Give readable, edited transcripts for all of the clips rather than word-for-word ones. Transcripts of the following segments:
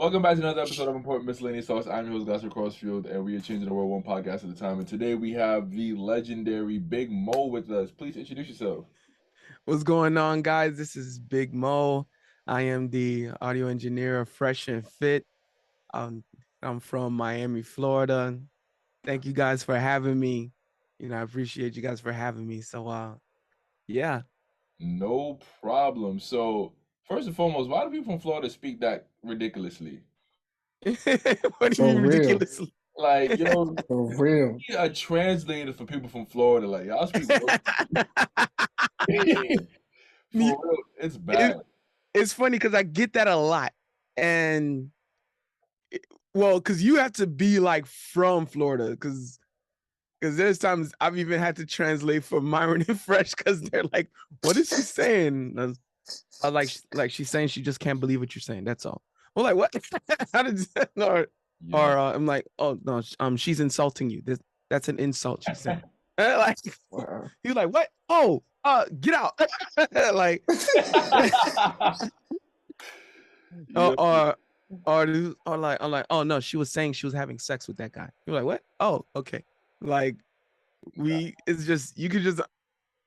Welcome back to another episode of Important Miscellaneous Thoughts. I'm your host, Gosser Crossfield, and we are changing the world one podcast at a time. And today we have the legendary Big Mo with us. Please introduce yourself. What's going on, guys? This is Big Mo. I am the audio engineer of Fresh and Fit. Um, I'm from Miami, Florida. Thank you guys for having me. I appreciate you guys for having me. Yeah. No problem. So, first and foremost, why do people from Florida speak that ridiculously? What do you For mean real. ridiculously? Like, For real. be a translator for people from Florida. Like, y'all speak for real. It's bad. It's funny because I get that a lot. And because you have to be like from Florida, because there's times I've even had to translate for Myron and Fresh because they're like, "What is she saying?" I was like she's saying she just can't believe what you're saying. That's all. Well, like what? How did I'm like, oh no, she's insulting you. That's an insult. She's saying. Like Wow. you're like, what? Oh, get out. Like Yeah. or like I'm like, oh no, she was saying she was having sex with that guy. You're like, what? Oh, okay. Like it's just you could just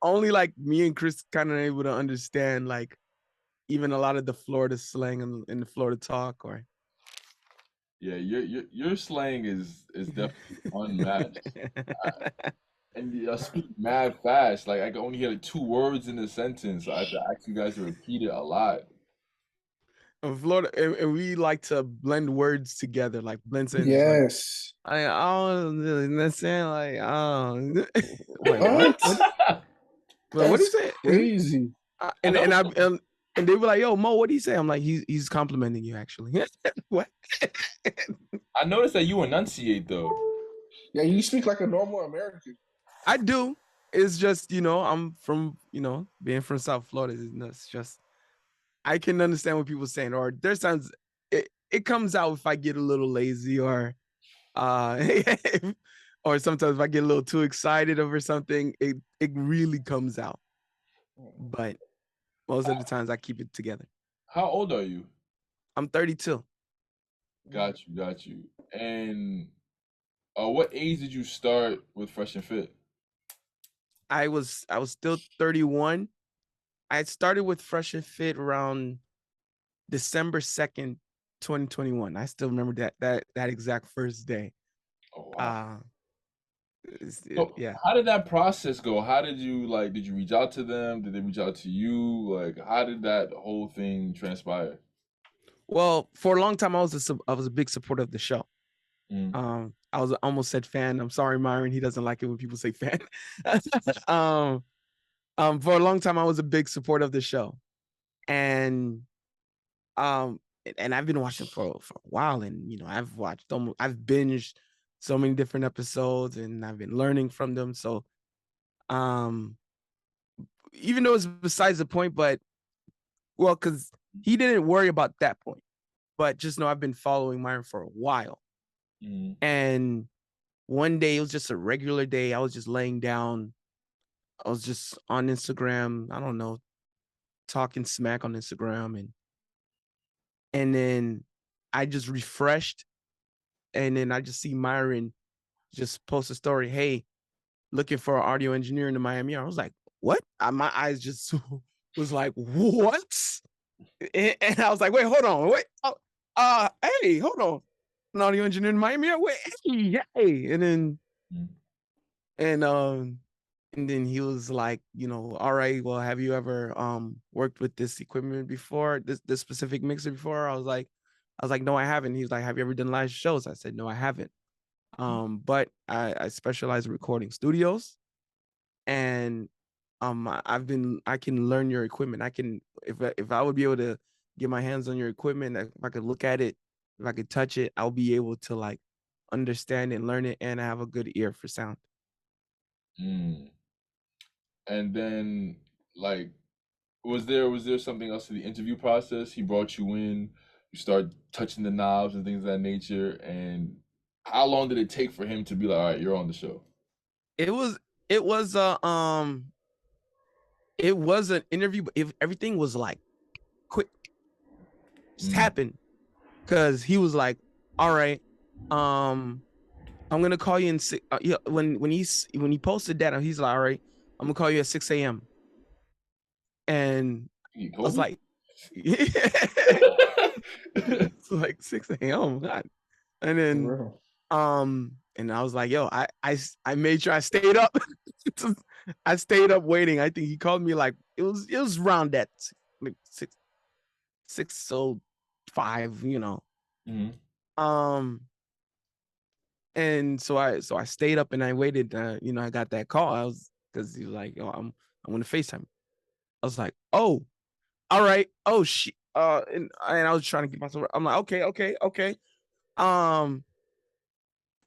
only like me and Chris kind of able to understand like even a lot of the Florida slang and the Florida talk or Yeah, your slang is definitely unmatched. And I speak mad fast. Like I can only hear like 2 words in a sentence. So I have to ask you guys to repeat it a lot. in Florida, and we like to blend words together, like blend sentences. Yes. Like, I don't understand. Like, oh, wait, What? what do you That's say? crazy. And know. and they were like, "Yo, Mo, what do you say?" I'm like, "He's complimenting you, actually." What? I noticed that you enunciate though. Yeah, you speak like a normal American. I do. It's just I'm from being from South Florida. It's just I can understand what people are saying. Or there's times it comes out if I get a little lazy or or sometimes if I get a little too excited over something, it really comes out. But most of the times I keep it together. How old are you? I'm 32. Got you. And what age did you start with Fresh and Fit? I was still 31. I started with Fresh and Fit around December 2nd, 2021. I still remember that exact first day. Oh wow. So Yeah. how did that process go? How did you like? Did you reach out to them? Did they reach out to you? Like, how did that whole thing transpire? Well, for a long time, I was a big supporter of the show. Mm. I was almost said fan. I'm sorry, Myron. He doesn't like it when people say fan. For a long time, I was a big supporter of the show, and um, and I've been watching for a while, and I've binged so many different episodes, and I've been learning from them. So, um, even though it's besides the point, but well, because he didn't worry about that point, but just know I've been following Myron for a while. Mm. And one day, it was just a regular day. I was just laying down. I was just on Instagram. I don't know, talking smack on Instagram, and then I just refreshed, and then I just see Myron just post a story. Hey, looking for an audio engineer in the Miami. I was like, what? My eyes just was like, what? And I was like, wait, hold on, wait, hey, hold on, an audio engineer in Miami. Wait, hey, and then Mm. and then he was like, all right, well, have you ever worked with this equipment before, this specific mixer before? I was like, no, I haven't. He was like, have you ever done live shows? I said, no, I haven't. But I specialize in recording studios, and I can learn your equipment. I can if I would be able to get my hands on your equipment, if I could look at it, if I could touch it, I'll be able to like understand and learn it, and I have a good ear for sound. Mm. And then, like, was there something else to the interview process? He brought you in, you start touching the knobs and things of that nature. And how long did it take for him to be like, all right, you're on the show? It was it was a it was an interview, but if everything was like quick, just Mm. happened. because he was like, all right, I'm gonna call you in yeah, when he posted that, he's like, all right, I'm gonna call you at 6 a.m. And You I was Kobe? like, it's like 6 a.m. God. And For then real. and I was like, yo, I made sure I stayed up. I stayed up waiting. I think he called me like it was around that like 6:05, Mhm. Um and so I stayed up and I waited. I got that call. I was because he was like, yo, I'm gonna FaceTime. I was like, oh, all right. Oh shit. And I was trying to get myself. I'm like, okay, okay, okay. Um,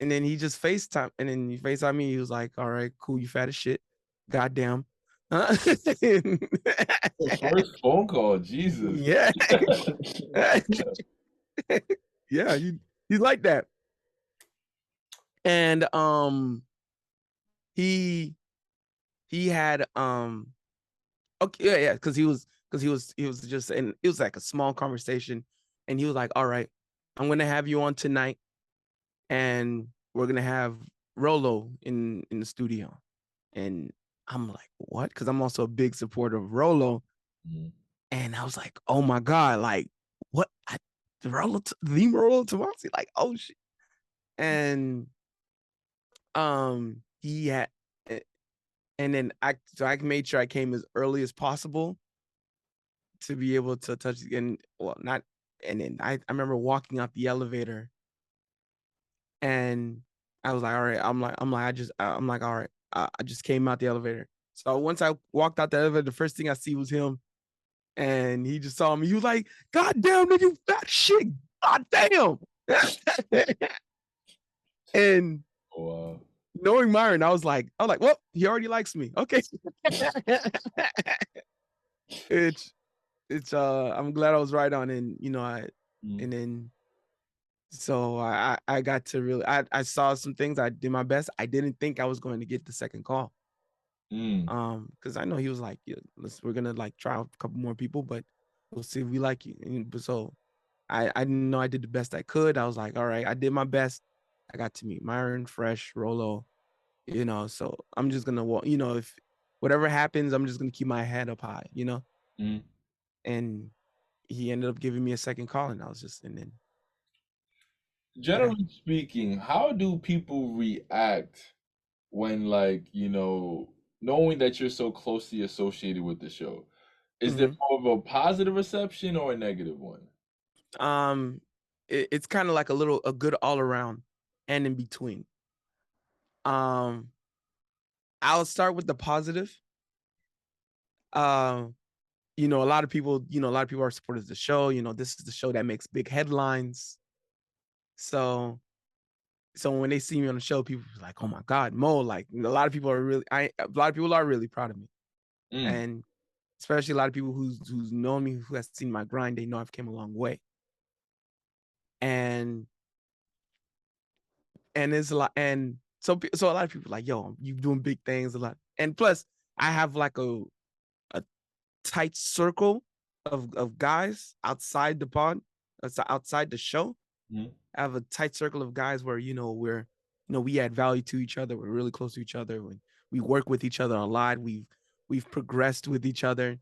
and then he just FaceTime, and then he FaceTime me. He was like, all right, cool, you fat as shit. Goddamn. The first phone call, Jesus. Yeah. Yeah, he's like that. And he he had okay, yeah, because he was just, and it was like a small conversation, and he was like, all right, I'm gonna have you on tonight, and we're gonna have Rolo in the studio. And I'm like, what? Because I'm also a big supporter of Rolo. Mhm. And I was like, oh my God, like what? The Rolo Tomasi, like, oh shit. And he had eh, and then I made sure I came as early as possible to be able to touch, and well, not, and then I remember walking out the elevator, and I was like, all right, I'm like, all right, I just came out the elevator. So once I walked out the elevator, the first thing I see was him, and he just saw me. He was like, God damn, nigga, you fat shit. God damn. And Wow. knowing Myron, I was like, well, he already likes me. Okay. it's I'm glad I was right on. And Mm. and then so I got to really, I saw some things. I did my best. I didn't think I was going to get the second call. Mm. Because I know he was like, yeah, we're gonna like try out a couple more people, but we'll see if we like you. So I know I did the best I could. I was like, all right, I did my best. I got to meet Myron, Fresh, Rolo, so I'm just gonna walk, if whatever happens, I'm just gonna keep my head up high, Mm. and he ended up giving me a second call, and I was just, and then that Generally happened. speaking, how do people react when, like, knowing that you're so closely associated with the show? Is there Hmm. more of a positive reception or a negative one? Um, it's kind of like a good all around and in between. Um, I'll start with the positive. Um, a lot of people are supporters of the show. This is the show that makes big headlines. So when they see me on the show, people are like, "Oh my God, Mo!" Like a lot of people are really, a lot of people are really proud of me, Mm. and especially a lot of people who's known me, who has seen my grind. They know I've came a long way, and it's a lot, and so a lot of people are like, "Yo, you doing big things a lot," and plus I have like a tight circle of guys outside the pod, outside the show. Mm. I have a tight circle of guys where we add value to each other. We're really close to each other. We work with each other a lot. We've progressed with each other.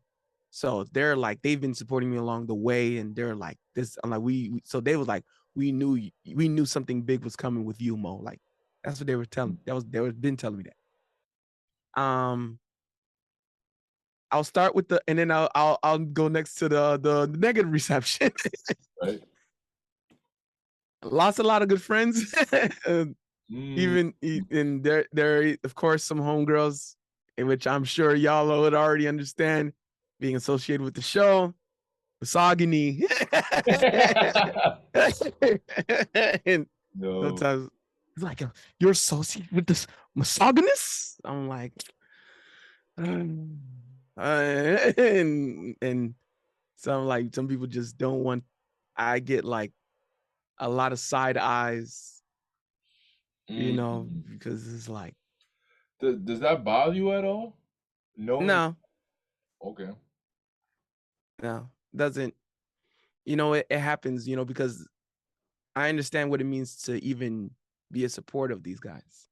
So they've been supporting me along the way, and they're like this. I'm like so they was like, we knew something big was coming with you, Mo. Like that's what they were telling. They were been telling me that. I'll start with and then I'll go next to the negative reception. Right? Lost a lot of good friends. Mm. Even in there of course some homegirls, in which I'm sure y'all would already understand, being associated with the show, misogyny. And No. sometimes it's like, you're associated with this misogynist. I'm like, and some people just don't want. I get like a lot of side eyes, Mm. because it's like, Does that bother you at all? Knowing, no, okay. no, doesn't. It happens, because I understand what it means to even be a support of these guys.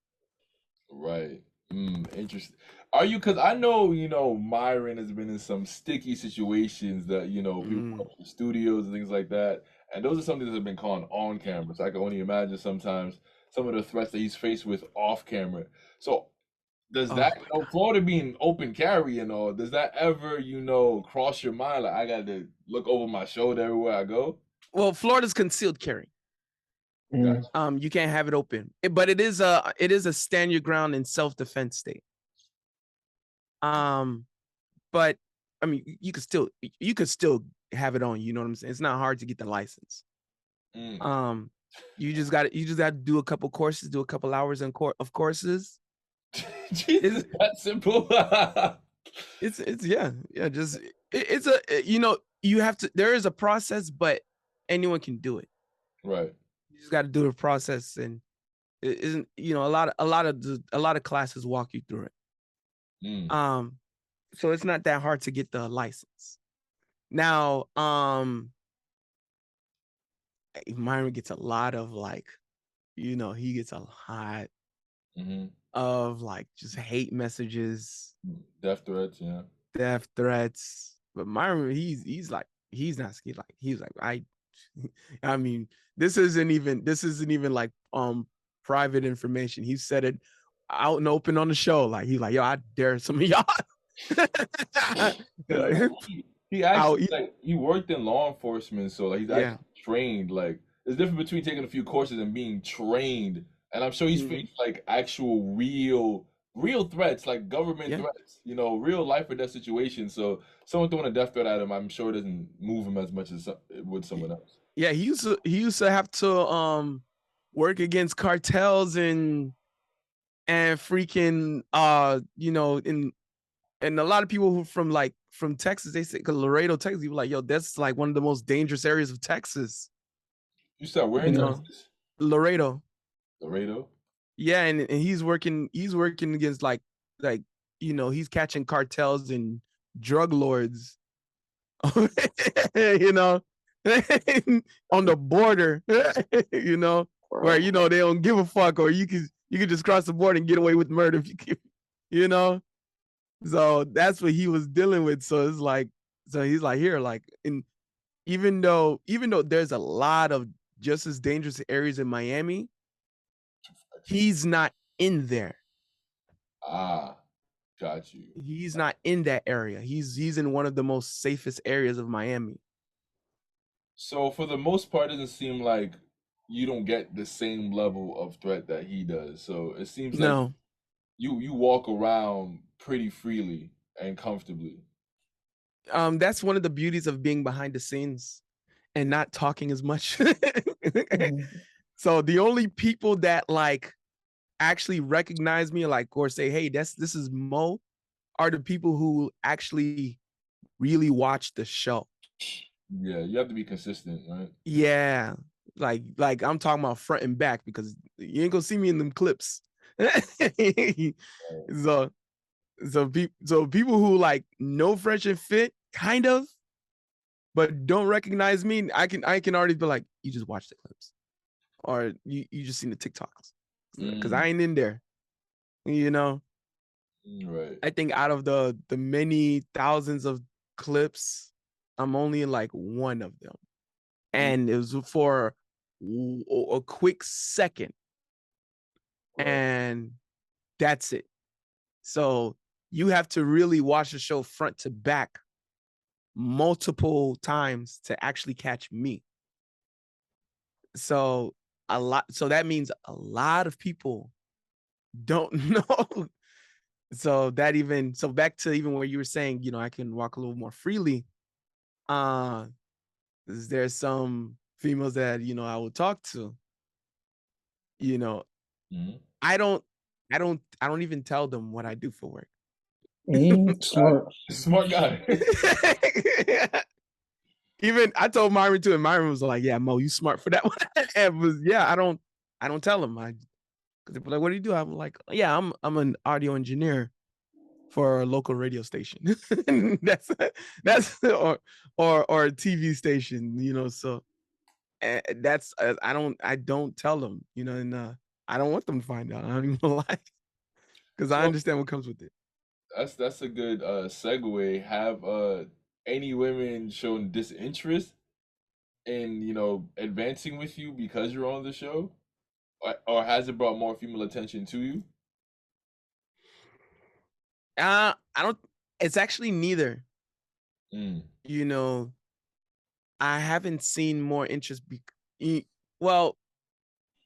Right. Interesting. Are you? Because I know, Myron has been in some sticky situations that, people Mm. come to the studios and things like that. And those are something that have been caught on camera. So I can only imagine sometimes some of the threats that he's faced with off camera. So does Oh that, my God. Florida being open carry and all, does that ever, cross your mind? Like, I got to look over my shoulder everywhere I go? Well, Florida's concealed carry. Mm. Gotcha. You can't have it open, but it is a stand your ground in self defense state. Um, but I mean, you could still have it on. You know what I'm saying? It's not hard to get the license. Mm. Um, you just got to do a couple courses, do a couple hours of courses. Jesus, It's that simple. it's yeah. Just it's you have to. There is a process, but anyone can do it. Right. You just got to do the process, and it isn't a lot of classes walk you through it. Mm. So it's not that hard to get the license. Now, Myron gets a lot of he gets a lot Mm-hmm. of just hate messages, Death threats, yeah. death threats. But Myron, he's not scared. Like he's like I mean, this isn't even like private information. He said it out and open on the show. Like he's like, yo, I dare some of y'all. Because Like, he I'll actually eat. he worked in law enforcement, so like he's Yeah. actually trained. Like there's a difference between taking a few courses and being trained. And I'm sure he's Mhm. faced like actual real threats, like government Yeah. threats, real life or death situations. So someone throwing a death threat at him, I'm sure it doesn't move him as much as it would someone else. Yeah, he used to have to work against cartels and freaking and a lot of people who from Texas, they say, cause Laredo, Texas, people like, yo, that's like one of the most dangerous areas of Texas. You start where You in know, Texas? Laredo. Laredo? Yeah, and he's working against he's catching cartels and drug lords, you know, on the border, where Bro. they don't give a fuck, or you could just cross the border and get away with murder if you know. So that's what he was dealing with. So it's like, so he's like here, like, and even though there's a lot of just as dangerous areas in Miami, he's not in there. Ah, got you. He's not in that area. He's in one of the most safest areas of Miami. So for the most part, it doesn't seem like you don't get the same level of threat that he does. So it seems like No, you walk around pretty freely and comfortably. that's one of the beauties of being behind the scenes and not talking as much. Mm. So the only people that actually recognize me, or say, "Hey, this is Mo," are the people who actually really watch the show. Yeah, you have to be consistent, right? Yeah, like I'm talking about front and back, because you ain't gonna see me in them clips. Right. so so people who know Fresh and Fit, kind of, but don't recognize me, I can already be like, you just watch the clips, or you just seen the TikToks, because Mm, I ain't in there. You know, right. I think out of the many thousands of clips, I'm only in one of them, Mm, and it was for a quick second, right. and that's it. So you have to really watch the show front to back multiple times to actually catch me. So so that means a lot of people don't know. So back to even where you were saying, I can walk a little more freely. Uh there's some females that, I will talk to, you know, Mm. I don't I don't even tell them what I do for work. Guy, Smart. smart guy. Even I told Myron too, and Myron was like, "Yeah, Mo, you smart for that one." And yeah, I don't tell him. Because they're like, "What do you do?" I'm like, "Yeah, I'm an audio engineer for a local radio station." that's or a TV station, So that's I don't tell them, and I don't want them to find out. I don't even lie because I So understand what comes with it. that's a good segue. Have any women shown disinterest in advancing with you because you're on the show, or has it brought more female attention to you? I don't. It's actually neither. Mm, You know, I haven't seen more interest. Well,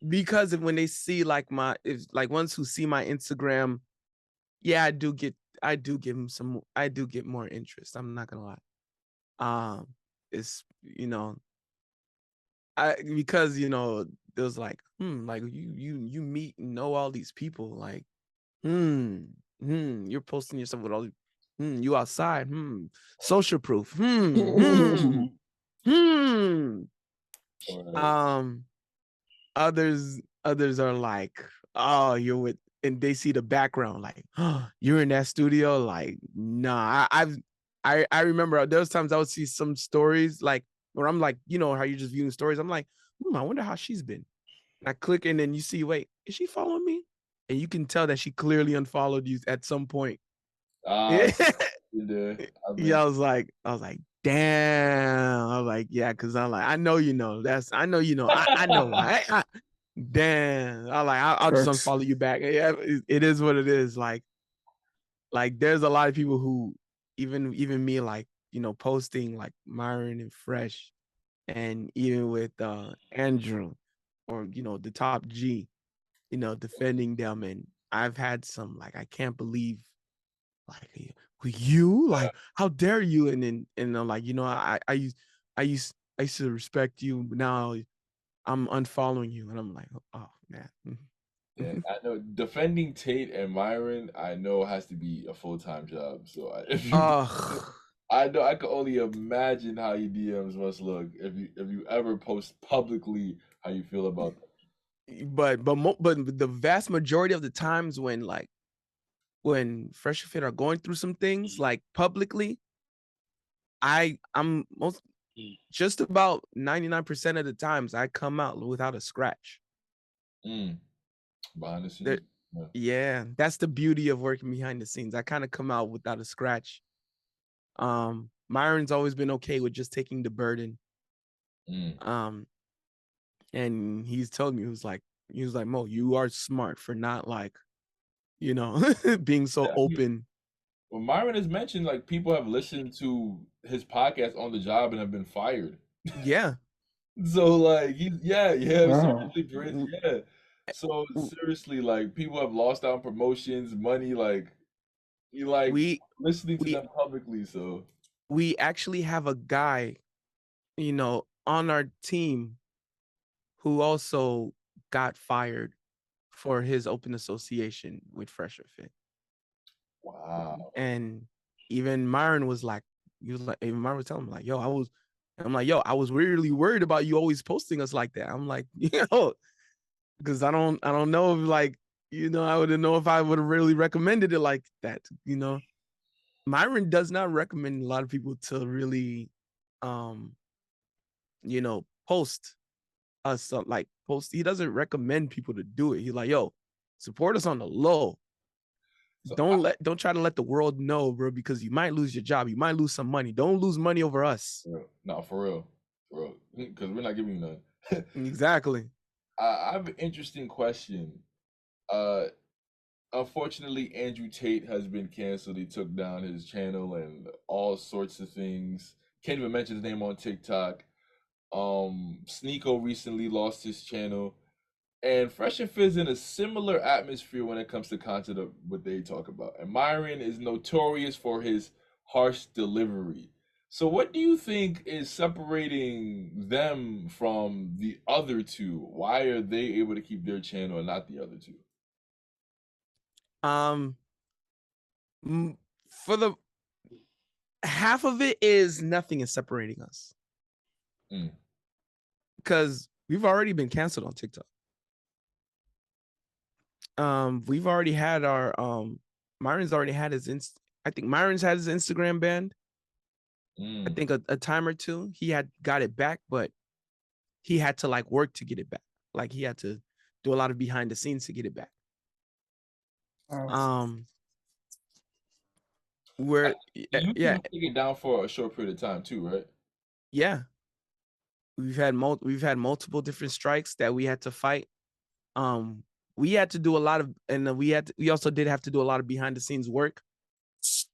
because of when they see like if like ones who see my Instagram, yeah, I do give them some. I do get more interest. I'm not gonna lie. It's because it was like like you meet and know all these people like you're posting yourself with all these, you outside social proof hmm all right. um others are like, oh, you're with, and they see the background like, oh, you're in that studio, like, nah. I remember there was times I would see some stories like where I'm like, how you're just viewing stories, I'm like, I wonder how she's been. And I click and then you see, wait, is she following me? And you can tell that she clearly unfollowed you at some point. Ah, Yeah. been there. I've been. Yeah, I was like, damn. I was like, yeah, because I'm like, I know I know I know. Damn. I'll just Facts. unfollow you back. Yeah, it is what it is. Like there's a lot of people who even me, like, posting like Myron and Fresh, and even with Andrew, or the top G, defending them. And I've had some like, I can't believe, like, you, like, how dare you? And then I'm like, I used to respect you, but now I'm unfollowing you. And I'm like, oh man. Yeah, I know defending Tate and Myron, I know has to be a full-time job. So if you do, Oh, I know I can only imagine how your DMs must look if you ever post publicly how you feel about them. but the vast majority of the times when, like, when Fresh Fit are going through some things like publicly, I'm most just about 99% of the times I come out without a scratch. Mm, behind the There, scenes. Yeah. yeah, that's the beauty of working behind the scenes. I kind of come out without a scratch. Myron's always been okay with just taking the burden. Mm. Um, and he's told me, he was like, Mo, you are smart for not, like, being so Yeah, I mean, open. well, Myron has mentioned like people have listened to his podcast on the job and have been fired. Yeah. So like yeah, Wow. seriously, Prince, w- yeah. So w- seriously, like people have lost out on promotions, money, like you like We listening to we them publicly. So we actually have a guy, on our team who also got fired for his open association with Fresher Fit. wow, And even Myron was like, even Myron was telling me, like, yo, I'm like, yo, I was really worried about you always posting us like that. I'm like, because I don't know if, like, I wouldn't know if I would have really recommended it like that. Myron does not recommend a lot of people to really, um, post us, like, post. He doesn't recommend people to do it. He's like, yo, support us on the low. so Don't try to let the world know, bro, because you might lose your job. You might lose some money. Don't lose money over us. no, for real, because we're not giving you none. Exactly. I have an interesting question. Uh, Unfortunately, Andrew Tate has been canceled. He took down his channel and all sorts of things. Can't even mention his name on TikTok. Sneeko recently lost his channel. And Fresh and Fizz in a similar atmosphere when it comes to content of what they talk about. And Myron is notorious for his harsh delivery. So what do you think is separating them from the other two? Why are they able to keep their channel and not the other two? Um, for the half of it is nothing is separating us Mm, because we've already been canceled on TikTok. We've already had our Myron's already had his I think Myron's had his Instagram banned. I mm, think a time or two he had got it back, but he had to like work to get it back. Like he had to do a lot of behind the scenes to get it back. Wow. We're YouTube yeah, was taken down for a short period of time too, right? yeah. We've had multiple different strikes that we had to fight. We had to do a lot of, and we also did have to do a lot of behind the scenes work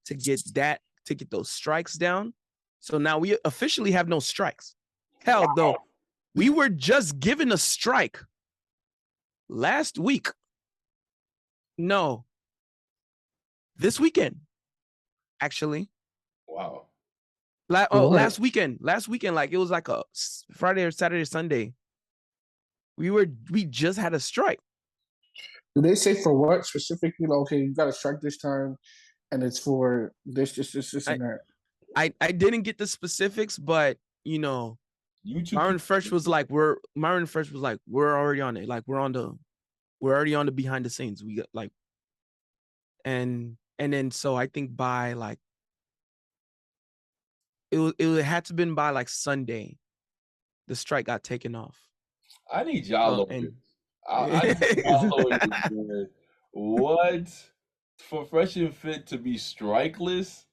to get those strikes down. So now we officially have no strikes. Hell, though, we were just given a strike last week. No, this weekend, actually. Wow. What? Last weekend, like it was like a Friday or Saturday or Sunday. We just had a strike. Do they say for what specifically? Like, okay, you got to strike this time, and it's for this, I, and that. I didn't get the specifics, but you know, YouTube Myron Fresh people. was like, we're already on it. Like we're already on the behind the scenes. We got like, and then so I think by like it had to been by like Sunday, the strike got taken off. I need y'all So lawyers. and I need y'all lawyers, man. What? For Fresh and Fit to be strikeless?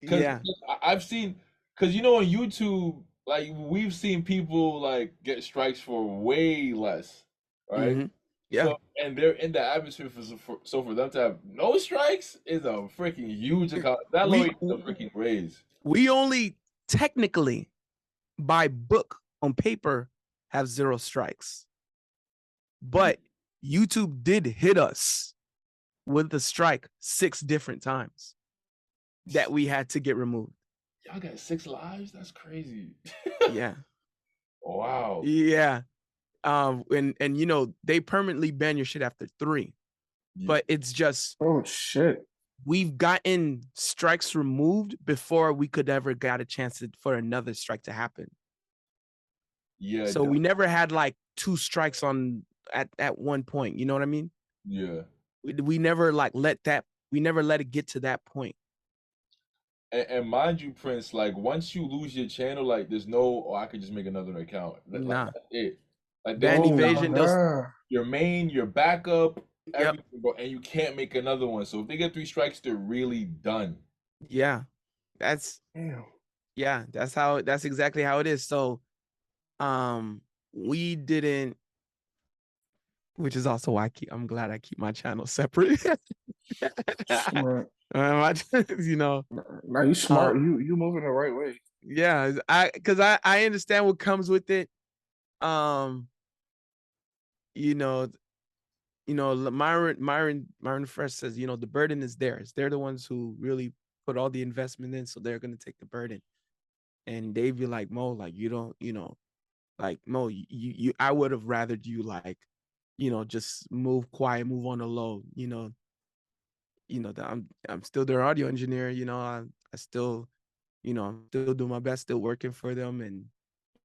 Because yeah, I've seen, because you know on YouTube, like we've seen people like get strikes for way less, right? mm-hmm. Yeah. So and they're in the atmosphere so for them to have no strikes is a freaking huge account. That lawyer We needs a freaking raise. we only technically by book on paper have 0 strikes. But YouTube did hit us with the strike 6 different times that we had to get removed. Y'all got 6 lives? That's crazy. Yeah. Wow. Yeah. And you know, they permanently ban your shit after 3. Yeah, But it's just Oh shit! we've gotten strikes removed before we could ever got a chance for another strike to happen. yeah, So we never had like 2 strikes on at one point. You know what I mean? yeah. We never like we never let it get to that point. And mind you, Prince, like once you lose your channel, like there's no, oh, I could just make another account. Like Nah. that's it. Like they Ban take Oh down evasion, they'll nah. your main, your backup, yep. everything, bro, and you can't make another one. So if they get 3 strikes, they're really done. Yeah. That's Damn. that's exactly how it is. So we didn't, which is also why I'm glad I keep my channel separate. Smart. You know, Now you uh, smart. You moving the right way. yeah, because I understand what comes with it. Um, you know, Myron Fresh says, you know, the burden is theirs. They're the ones who really put all the investment in, so they're gonna take the burden. And they'd be like, Mo, like you don't, you know, like Mo, you I would have rathered you like, you know, just move quiet, move on the low, that I'm still their audio engineer, I still, I'm still doing my best, still working for them, and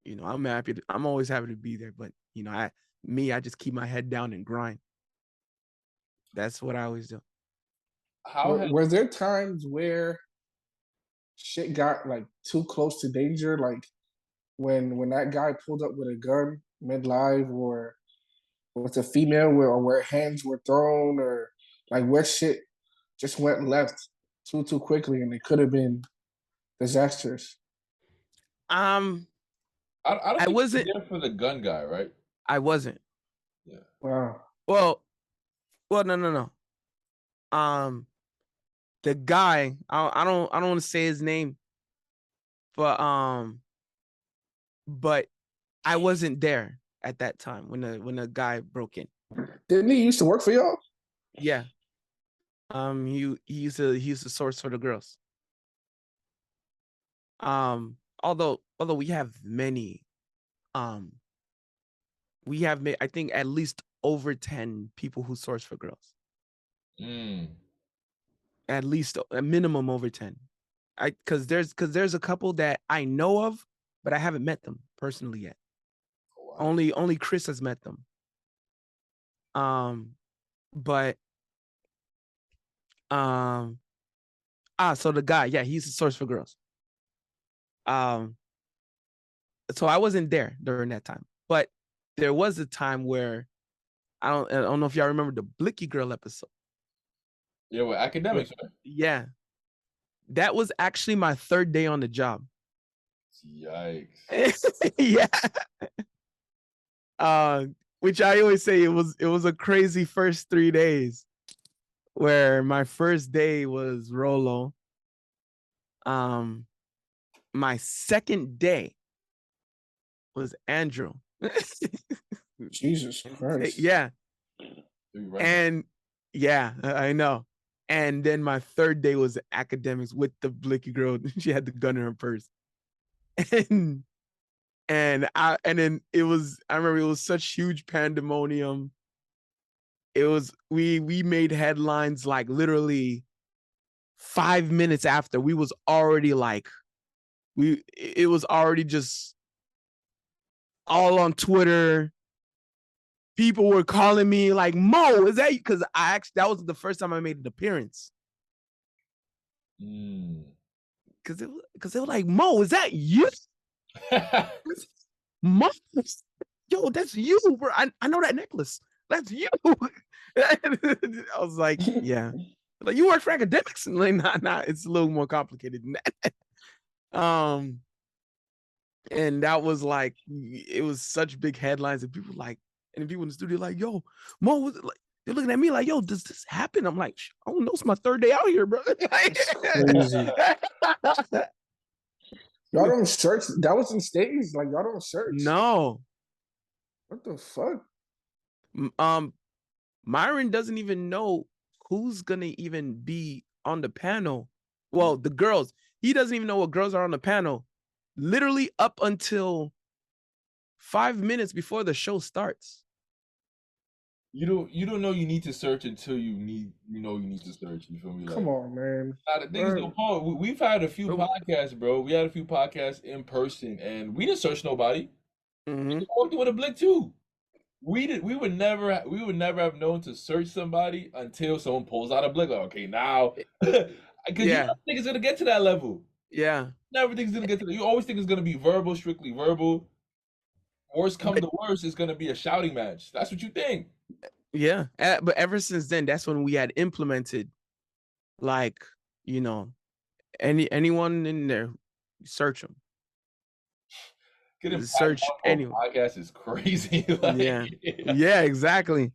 I'm always happy to be there. But I just keep my head down and grind. That's what I always do. How Were there times where shit got like too close to danger? Like when that guy pulled up with a gun mid live, or with a female, where hands were thrown, or like where shit just went left too quickly, and it could have been disastrous. Um, I don't I think wasn't. you're there for the gun guy, right? I wasn't. Yeah. Wow. Well, no, no, no. The guy, I don't want to say his name, but but I wasn't there at that time when the guy broke in. Didn't he used to work for y'all? Yeah. He used to source for the girls. Although um we have I think at least over 10 people who source for girls. Mm. At least a minimum over 10. Because there's a couple that I know of, but I haven't met them personally yet. Wow. Only Chris has met them. But so the guy, yeah, he's a source for girls. So I wasn't there during that time. But there was a time where I don't know if y'all remember the Blicky Girl episode. Yeah, with academics, right? Yeah. That was actually my third day on the job. Yikes. Yeah. Which I always say it was a crazy first 3 days, where my first day was Rolo. My second day was Andrew. Jesus Christ. Yeah. Right. And yeah, I know. And then my third day was academics with the Blicky Girl. She had the gun in her purse. And then it was, I remember it was such huge pandemonium. It was, we made headlines like literally 5 minutes after. We was already like, it was already just all on Twitter. People were calling me like, Mo, is that you? Because that was the first time I made an appearance. Because they were like, Mo, is that you? Mo, yo, that's you, bro. I know that necklace. That's you. I was like, yeah. Like, you work for academics? And like, nah, it's a little more complicated than that. And that was like, it was such big headlines, and people like, and people in the studio like, yo, Mo, was it like, they're looking at me like, yo, does this happen? I'm like, I don't know, it's my third day out here, bro. Crazy. Y'all don't search. That was in states. Like, y'all don't search. No. What the fuck? Myron doesn't even know who's gonna even be on the panel. Well, the girls. He doesn't even know what girls are on the panel. Literally up until 5 minutes before the show starts. You don't know you need to search until you need to search. You feel me? Come on, man. The thing is, though, Paul, we've had a few podcasts, bro. We had a few podcasts in person, and we didn't search nobody. We walked in with a blick too. We would never have known to search somebody until someone pulls out a blick. Like, okay, now, because you never think it's gonna get to that level. Yeah. Never think it's gonna get to that. You always think it's gonna be verbal, strictly verbal. Worst come to worst, it's gonna be a shouting match. That's what you think. Yeah, but ever since then, that's when we had implemented, like, anyone in there, search them. Search anyone. Podcast is crazy. Like, yeah, exactly.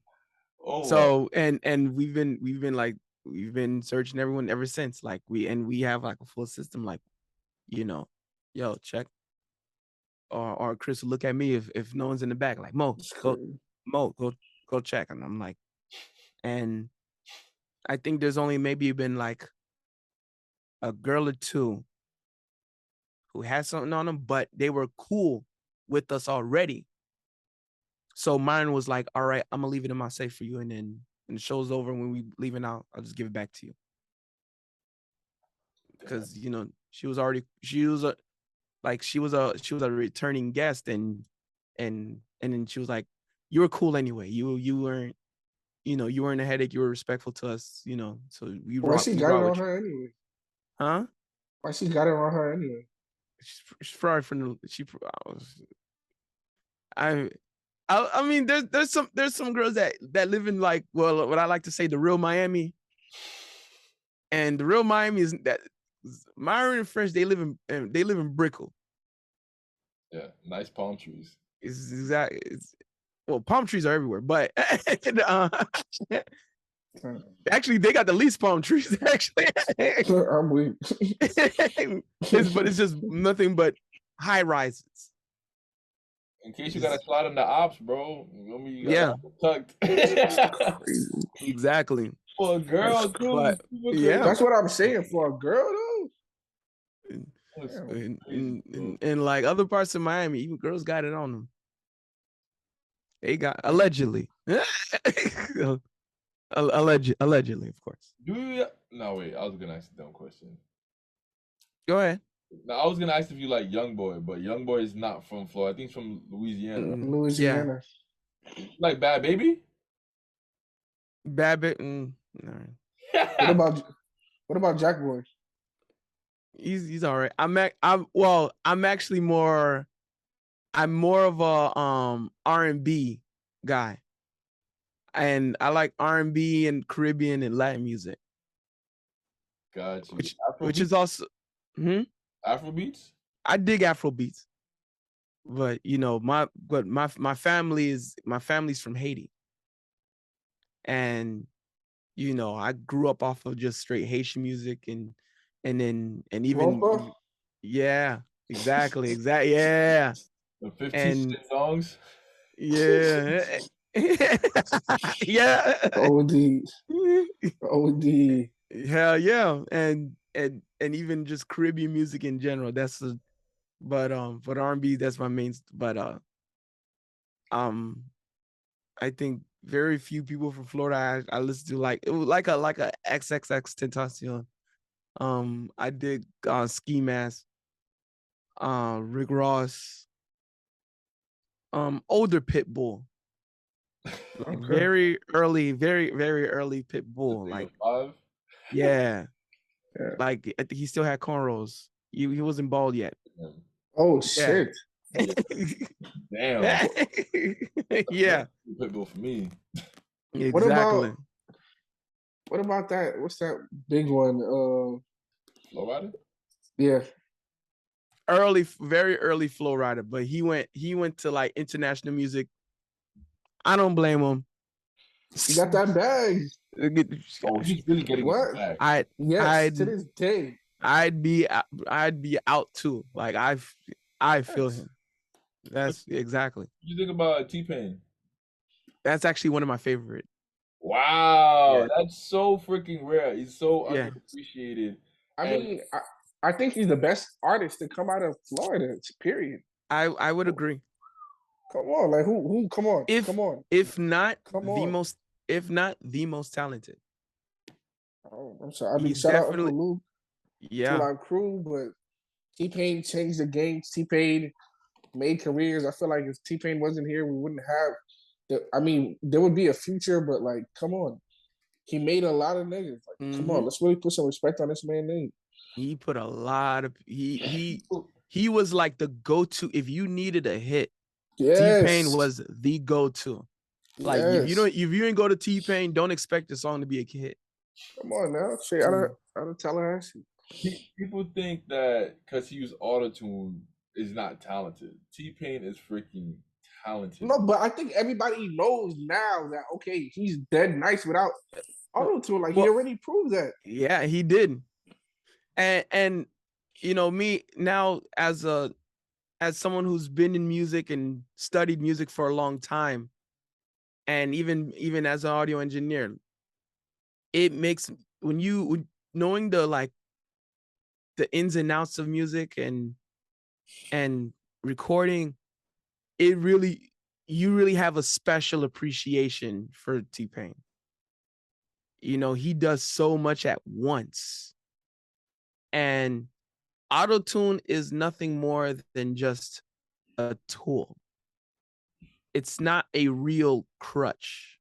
Oh, so and we've been searching everyone ever since. Like we have like a full system. Like, yo, check. Or Chris will look at me if no one's in the back. Like, Mo, go check. And I'm like, and I think there's only maybe been like a girl or two who had something on them, but they were cool with us already. So mine was like, all right, I'm gonna leave it in my safe for you, and then when the show's over, when we leaving out, I'll just give it back to you. Because she was a returning guest, and then she was like, you were cool anyway. You weren't a headache. You were respectful to us, so we Why she got it on her anyway? Huh? Why she got it on her anyway? She's probably from I mean, there's some girls that live in, like, well, what I like to say, the real Miami. And the real Miami is that Myron and Fresh, they live in Brickell. Yeah, nice palm trees. It's exactly. Well, palm trees are everywhere, but actually, they got the least palm trees. Actually, I'm weak. But it's just nothing but high rises. In case you gotta slide in the ops, bro. Yeah. Tucked. Exactly. For a girl, too. But, yeah. That's what I'm saying. For a girl, though. In like other parts of Miami, even girls got it on them. They got allegedly. Allegedly, of course. No, wait. I was gonna ask a dumb question. Go ahead. Now, I was gonna ask if you like Young Boy, but Young Boy is not from Florida. I think he's from Louisiana. Louisiana. Yeah. Like Bad Baby? Bad Baby. No. What about Jack Boy? He's all right. I'm actually more I'm more of a R&B guy, and I like R&B and Caribbean and Latin music, Got you. which Afrobeat? is also. Hmm? Afrobeats? I dig Afro beats, but my family's from Haiti, and I grew up off of just straight Haitian music, and Ropa. even yeah, exactly, yeah, The 15 and cent songs? yeah, yeah, OD. OD. hell yeah, and even just Caribbean music in general. But R&B, that's my main. But um, I think very few people from Florida I listen to, like it was like a XXX Tentacion. I did Ski Mask, Rick Ross, older Pitbull, like Okay. very early, very very early Pitbull. Nigga Like five? yeah, Yeah. like I think he still had cornrows. He wasn't bald yet. Oh Yeah. shit. Yeah. Damn. Yeah, Pitbull for me. What about exactly. that? What's that big one? Flowrider? Yeah. Very early Flow Rider, but he went to like international music. I don't blame him. He got that bag. Oh, he's really getting it What? back. I Yes, I'd to this day. I'd be out too. Like I feel Yes. him. That's exactly. What you think about T-Pain? That's actually one of my favorite. Wow, Yeah, that's so freaking rare. He's so yeah. underappreciated. I And mean, I think he's the best artist to come out of Florida. Period. I would agree. Come on, like who? Come on, If come on, if not come the on. most if not the most talented. Oh, I'm sorry. I mean, He's shout out Uncle definitely Luke, Two yeah. Line Crew, but T Pain changed the game. T Pain made careers. I feel like if T Pain wasn't here, we wouldn't have. I mean, there would be a future, but like, come on, he made a lot of niggas. Like, come on, Hmm. let's really put some respect on this man's name. He put a lot of people, he was like the go-to if you needed a hit. T-Pain Yes, was the go-to. Like yes. if you ain't go to T-Pain, don't expect the song to be a hit. Come on now, straight Mm. out of Tallahassee. people think that because he used autotune is not talented. T-Pain is freaking talented. No, but I think everybody knows now that okay, he's dead nice without auto tune. Like he Well, already proved that. yeah, he did. And me now as someone who's been in music and studied music for a long time, and even as an audio engineer, it makes knowing the ins and outs of music and recording, it really you really have a special appreciation for T-Pain. He does so much at once. And autotune is nothing more than just a tool. It's not a real crutch.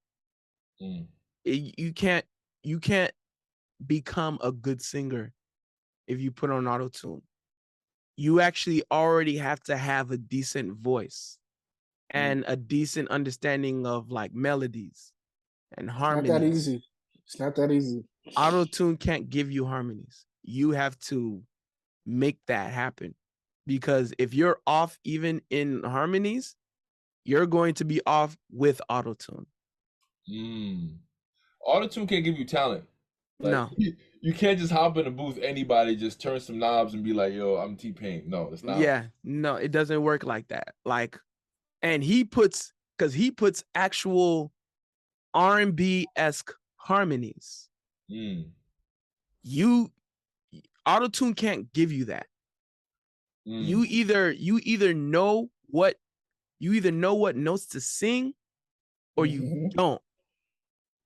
Mm. You can't become a good singer if you put on autotune. You actually already have to have a decent voice Mm. and a decent understanding of like melodies and It's not that harmonies. easy. It's not that easy. Autotune can't give you harmonies. You have to make that happen. Because if you're off even in harmonies, you're going to be off with autotune. Mm. Autotune can't give you talent. Like No. you can't just hop in a booth, anybody just turn some knobs and be like, "Yo, I'm T-Pain." No, that's not. Yeah, no, it doesn't work like that. Like, and he puts actual R&B-esque harmonies. Mm. You autotune can't give you that. Mm. You either know what notes to sing or you Mm-hmm. don't.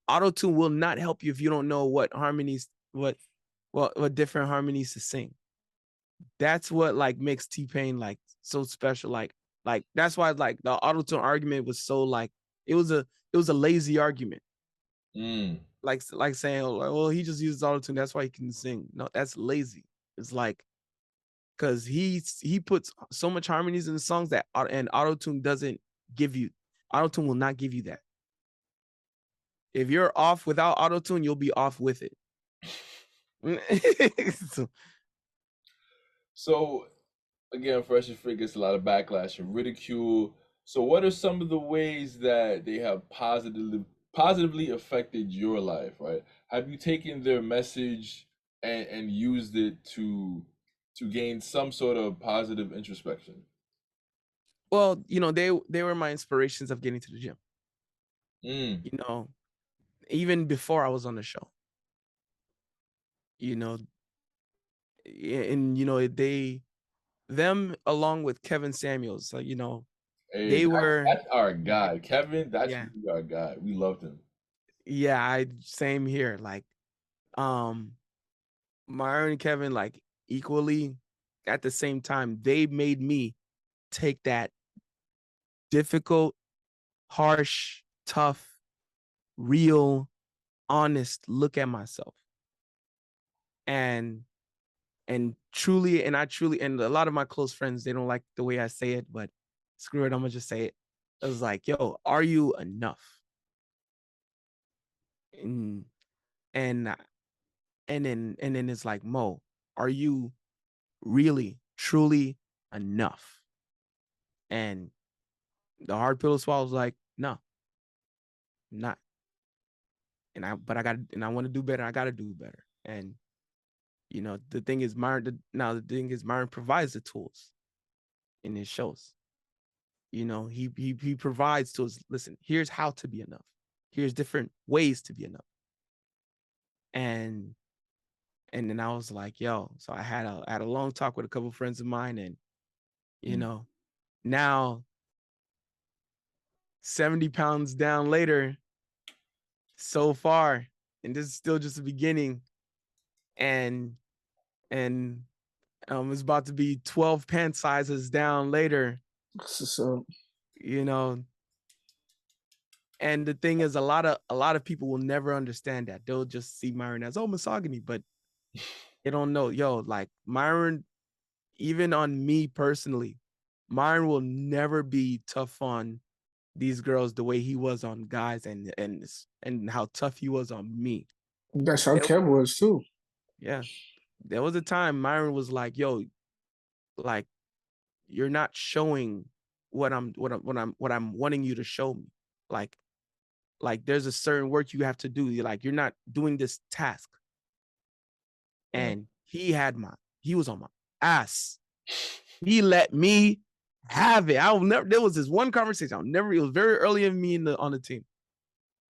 Autotune will not help you if you don't know what harmonies, what different harmonies to sing. That's what like makes T-Pain like so special. Like that's why like the autotune argument was so like it was a lazy argument. Mm. Like saying, oh, well, he just uses autotune, that's why he can sing. No, that's lazy. It's like because he puts so much harmonies in the songs that and auto-tune doesn't give you. Auto-tune will not give you that. If you're off without auto-tune, you'll be off with it. So again, Fresh and Fit gets a lot of backlash and ridicule. So what are some of the ways that they have positively affected your life, right? Have you taken their message and used it to gain some sort of positive introspection? Well, they were my inspirations of getting to the gym. Mm, Even before I was on the show. And them along with Kevin Samuels, hey, they were, that's our guy. Kevin, that's yeah, really our guy. We loved him. yeah, same here. Like, Myron and Kevin, like, equally at the same time, they made me take that difficult, harsh, tough, real, honest look at myself. And truly, and a lot of my close friends, they don't like the way I say it, but screw it, I'm gonna just say it. I was like, yo, are you enough? And and then it's like, Mo, are you really, truly enough? And the hard pill to swallow was like, no, I'm not. And I want to do better. I gotta do better. And the thing is, Myron provides the tools in his shows. He provides tools. Listen, here's how to be enough. Here's different ways to be enough. And then I was like, yo, so I had a long talk with a couple of friends of mine, and now 70 pounds down later, so far, and this is still just the beginning, and it's about to be 12 pant sizes down later. So And the thing is, a lot of people will never understand that. They'll just see Myron as, oh, misogyny, but they don't know, yo, like, Myron, even on me personally, Myron will never be tough on these girls the way he was on guys, and how tough he was on me. that's how Kev was too. Yeah. There was a time Myron was like, yo, like, you're not showing what I'm wanting you to show me. Like there's a certain work you have to do. You're not doing this task. And he was on my ass. He let me have it. There was this one conversation. It was very early in me on the team.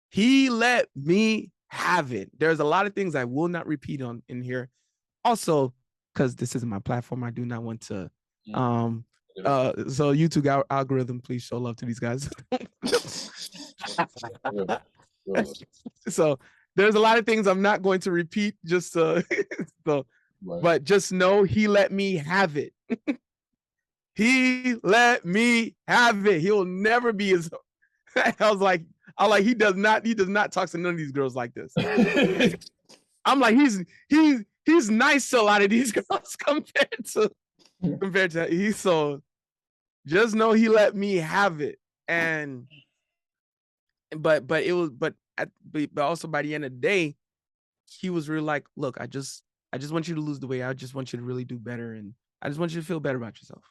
He let me have it. There's a lot of things I will not repeat in here. Also, because this isn't my platform, I do not want to. So YouTube algorithm, please show love to these guys. So there's a lot of things I'm not going to repeat. Just so, right. But just know he let me have it. He let me have it. He'll never be as. I was like, he does not talk to none of these girls like this. I'm like, he's nice to a lot of these girls compared to he. So just know he let me have it. And but also by the end of the day, he was really like, look, I just want you to lose the weight. I just want you to really do better, and I just want you to feel better about yourself.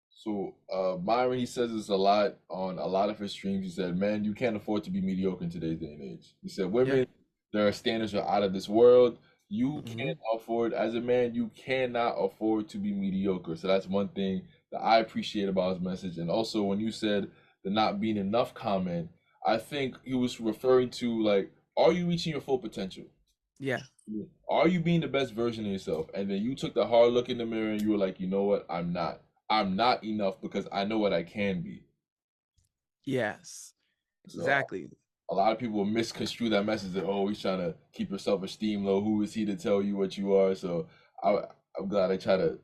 So Myron, he says this a lot on a lot of his streams. He said, man, you can't afford to be mediocre in today's day and age. He said, women, their standards are out of this world. You can't afford, as a man, you cannot afford to be mediocre. So that's one thing that I appreciate about his message. And also when you said the not being enough comment, I think he was referring to, like, are you reaching your full potential? Yeah. Are you being the best version of yourself? And then you took the hard look in the mirror and you were like, you know what? I'm not enough because I know what I can be. Yes, So exactly. a lot of people misconstrue that message that, oh, he's trying to keep your self-esteem low. Who is he to tell you what you are? So I'm glad I try to,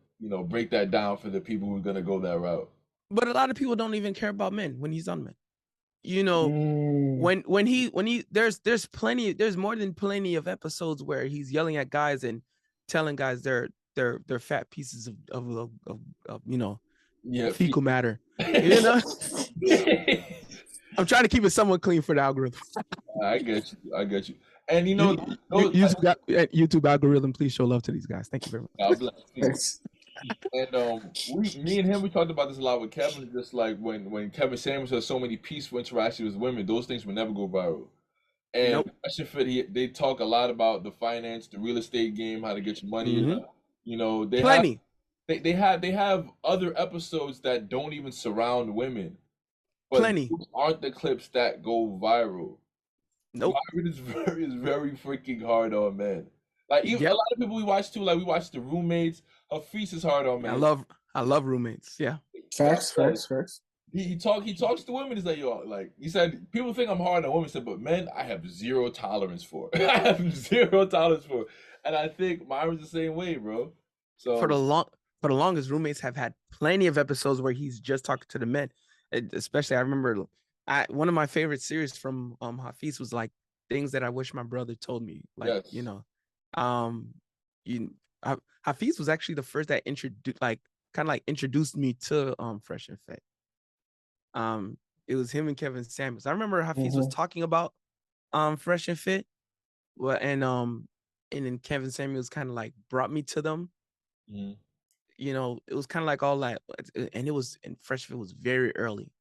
break that down for the people who are going to go that route. But a lot of people don't even care about men when he's on men. When he there's more than plenty of episodes where he's yelling at guys and telling guys they're they're fat pieces of Yeah, fecal matter. You know, I'm trying to keep it somewhat clean for the algorithm. I get you. I get you. And you know, those, YouTube algorithm, please show love to these guys. Thank you very much. God bless you. Thanks. And me and him, we talked about this a lot with Kevin. Just like when Kevin Samuels has so many peaceful interactions with women, those things would never go viral. And Nope. Question Fit, they talk a lot about the finance, the real estate game, how to get your money. Mm-hmm. You know, Plenty. they have other episodes that don't even surround women, but Plenty. those aren't the clips that go viral. Nope. Myron is very freaking hard on men. Like even a Yep. lot of people we watch too, like we watch the roommates. Hafiz is hard on I men. love roommates. Yeah. Facts. He talks to women. He's like, yo, like he said, people think I'm hard on women. He said, but men, I have zero tolerance for. I have zero tolerance for. And I think Myron's the same way, bro. For the So longest, roommates have had plenty of episodes where he's just talking to the men. Especially, I remember, one of my favorite series from Hafiz was like things that I wish my brother told me. Like yes, um, you Hafiz was actually the first that introduced me to Fresh and Fit. It was him and Kevin Samuels. I remember Hafiz was talking about Fresh and Fit, well, and then Kevin Samuels kind of like brought me to them. Mhm. It was kind of like all like, and it was, and Fresh Fit was very early.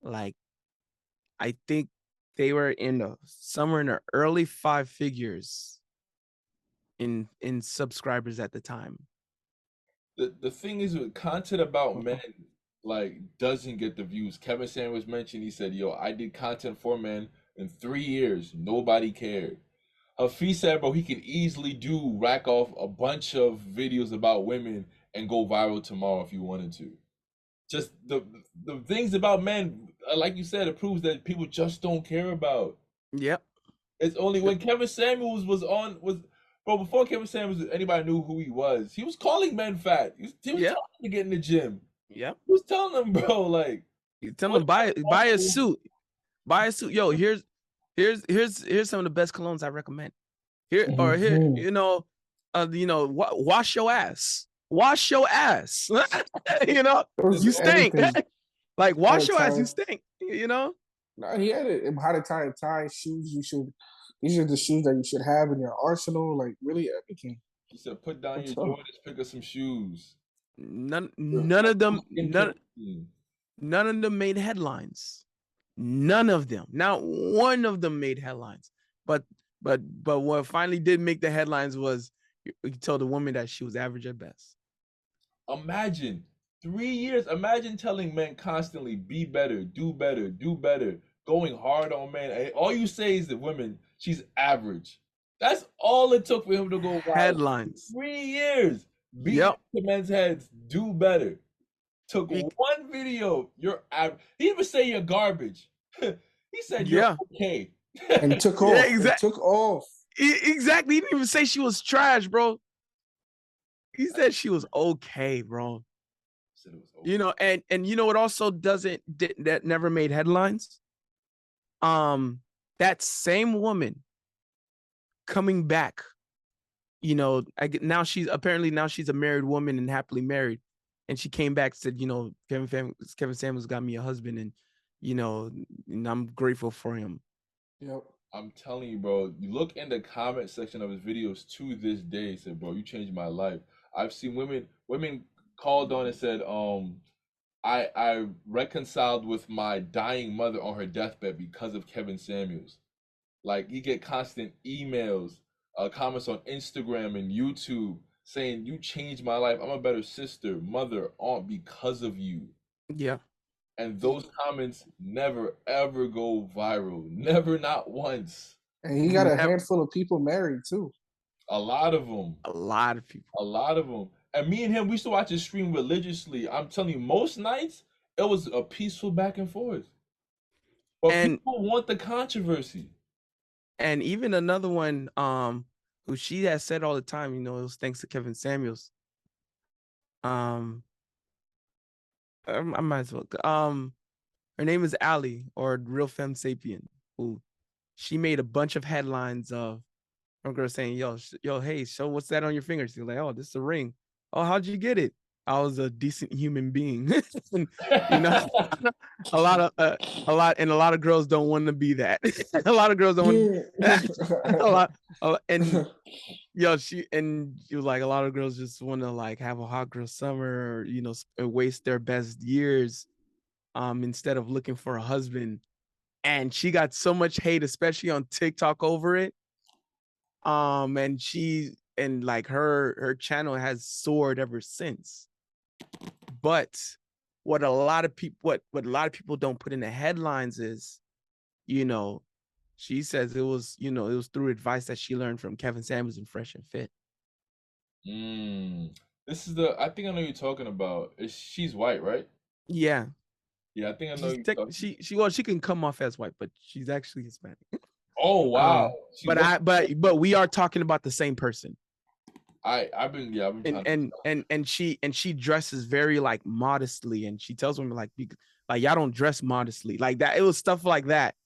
Like, I think they were somewhere in the early 5 figures in subscribers at the time. The thing is with content about men, like doesn't get the views. Kevin Samuels mentioned he said, "Yo, I did content for men in 3 years. Nobody cared." Hafiz said, bro, he can easily rack off a bunch of videos about women and go viral tomorrow if you wanted to. Just the things about men, like you said, it proves that people just don't care about. Yep. It's only when Kevin Samuels was bro, before Kevin Samuels anybody knew who he was calling men fat. He was Yep. telling them to get in the gym. Yep. He was telling them, bro, like You tell what them buy a suit. Buy a suit. Yo, here's some of the best colognes I recommend. Here or here, wash your ass. Wash your ass. You stink. Like wash your ass, you stink. No, he had it. How to tie shoes. These are the shoes that you should have in your arsenal. Like really everything. he said, put down your What's up? Jordans, pick up some shoes. None of them made headlines. None of them. Not one of them made headlines. But what finally did make the headlines was you told the woman that she was average at best. Imagine 3 years. Imagine telling men constantly, be better, do better, do better, going hard on men. And all you say is that women, she's average. That's all it took for him to go viral. Headlines. 3 years. Beat the men's heads, do better. Took one video, you're average. He didn't even say you're garbage. He said you're okay. And took off. Exactly. Took off. Exactly. He didn't even say she was trash, bro. He said she was okay, bro. Said it was okay. And you know what also that never made headlines? That same woman coming back, now she's a married woman and happily married. And she came back and said, Kevin Samuels got me a husband and, and I'm grateful for him. Yep. I'm telling you, bro, you look in the comment section of his videos to this day, said, bro, you changed my life. I've seen women called on and said, I reconciled with my dying mother on her deathbed because of Kevin Samuels. Like you get constant emails, comments on Instagram and YouTube saying you changed my life. I'm a better sister, mother, aunt because of you. Yeah. And those comments never ever go viral. Never, not once. And he got a handful of people married too. A lot of them. A lot of people. A lot of them. And me and him, we used to watch his stream religiously. I'm telling you, most nights it was a peaceful back and forth. But people want the controversy. And even another one, who she has said all the time, it was thanks to Kevin Samuels. I might as well. Her name is Ali, or Real Femme Sapien, who she made a bunch of headlines of a girl saying, yo, hey, show what's that on your fingers? She's like, oh, this is a ring. Oh, how'd you get it? I was a decent human being. And, you know, a lot of a lot of girls don't want to be that. A lot of girls don't Yeah. and she was like, a lot of girls just want to like have a hot girl summer, or, waste their best years instead of looking for a husband. And she got so much hate, especially on TikTok, over it. And like her channel has soared ever since. But what a lot of people don't put in the headlines is, you know, she says it was through advice that she learned from Kevin Samuels and Fresh and Fit. Mm. This is I think I know you're talking about. She's white, right? Yeah. Yeah, I think I know She's you talking. she can come off as white, but she's actually Hispanic. Oh wow, she looks. But we are talking about the same person. I've been trying to. And she dresses very like modestly, and she tells women like y'all don't dress modestly like that. It was stuff like that,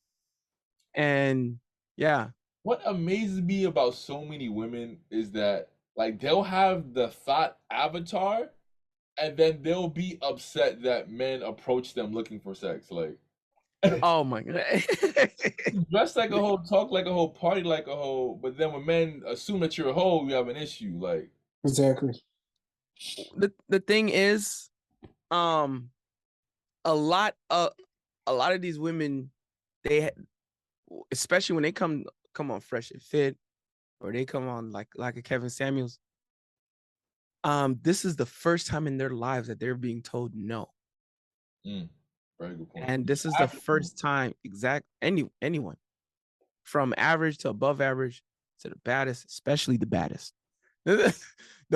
and yeah. What amazes me about so many women is that like they'll have the thought avatar, and then they'll be upset that men approach them looking for sex. Like Oh my god. dress like a hoe, talk like a hoe, party like a hoe, but then when men assume that you're a hoe, you have an issue. Like Exactly. The thing is, um, a lot of these women, they especially when they come on Fresh and Fit, or they come on like a Kevin Samuels, this is the first time in their lives that they're being told no. Very good point. And this is the first time anyone from average to above average to the baddest, especially the baddest. The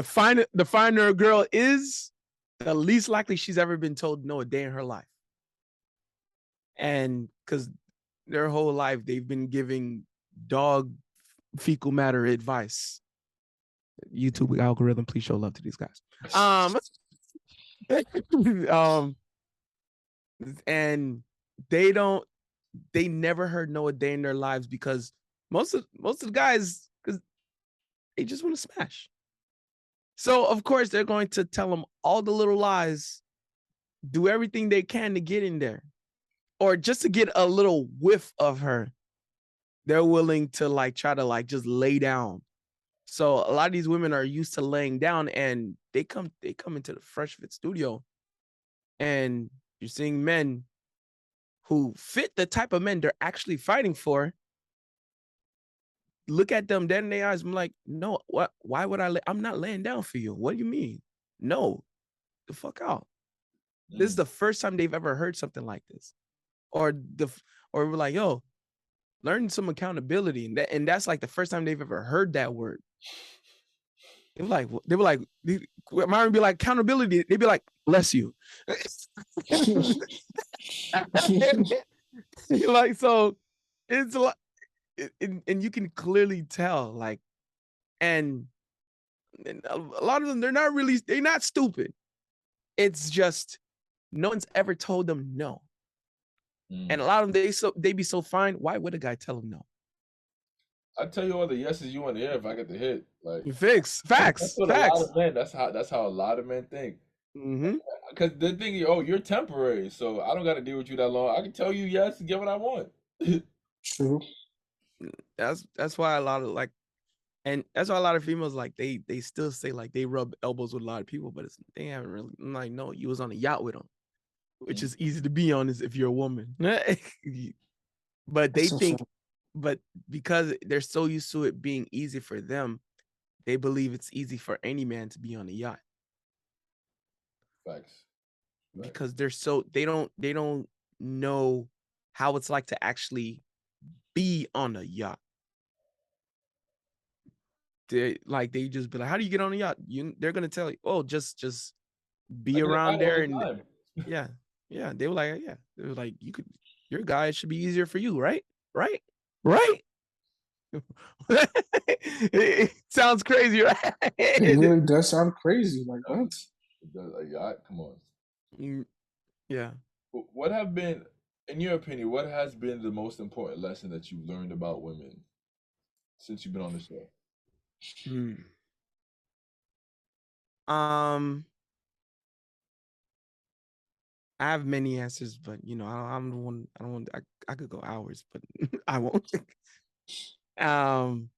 finer a girl is, the least likely she's ever been told no a day in her life. And because their whole life they've been giving dog fecal matter advice. YouTube algorithm, please show love to these guys. And they never heard no a day in their lives, because most of the guys, because they just want to smash. So of course they're going to tell them all the little lies, do everything they can to get in there, or just to get a little whiff of her. They're willing to like try to like just lay down. So a lot of these women are used to laying down, and they come into the Fresh Fit studio, and you're seeing men who fit the type of men they're actually fighting for. Look at them dead in their eyes. I'm like, no, what? Why would I'm not laying down for you. What do you mean? No, the fuck out. This is the first time they've ever heard something like this, or we're like, yo, learn some accountability, and that's like the first time they've ever heard that word. They were like, mine would be like accountability. They'd be like, bless you. Like, so it's a lot, and you can clearly tell, like, and a lot of them, they're not stupid. It's just no one's ever told them no. And a lot of them, they be so fine. Why would a guy tell them no? I tell you all the yeses you want to hear if I get the hit. Like facts. That's what a lot of men. That's how a lot of men think. Mm-hmm. Because they're thinking, oh, you're temporary, so I don't got to deal with you that long. I can tell you yes and get what I want. True. That's why a lot of like, and that's why a lot of females like they still say like they rub elbows with a lot of people, but they haven't really. I'm like, no, you was on a yacht with them, which is easy to be on if you're a woman. But they think, but because they're so used to it being easy for them, they believe it's easy for any man to be on a yacht. Facts. Because they don't know how it's like to actually be on a yacht. They just be like, how do you get on a yacht? They're gonna tell you, oh, just be around there, and yeah. They were like, yeah, they were like, your guy, should be easier for you, right? It sounds crazy, right? It really does sound crazy. Like what? A yacht? Come on. Yeah. What have been, in your opinion, what has been the most important lesson that you've learned about women since you've been on the show? Um, I have many answers, but I'm the one. I don't want. I could go hours, but I won't. um,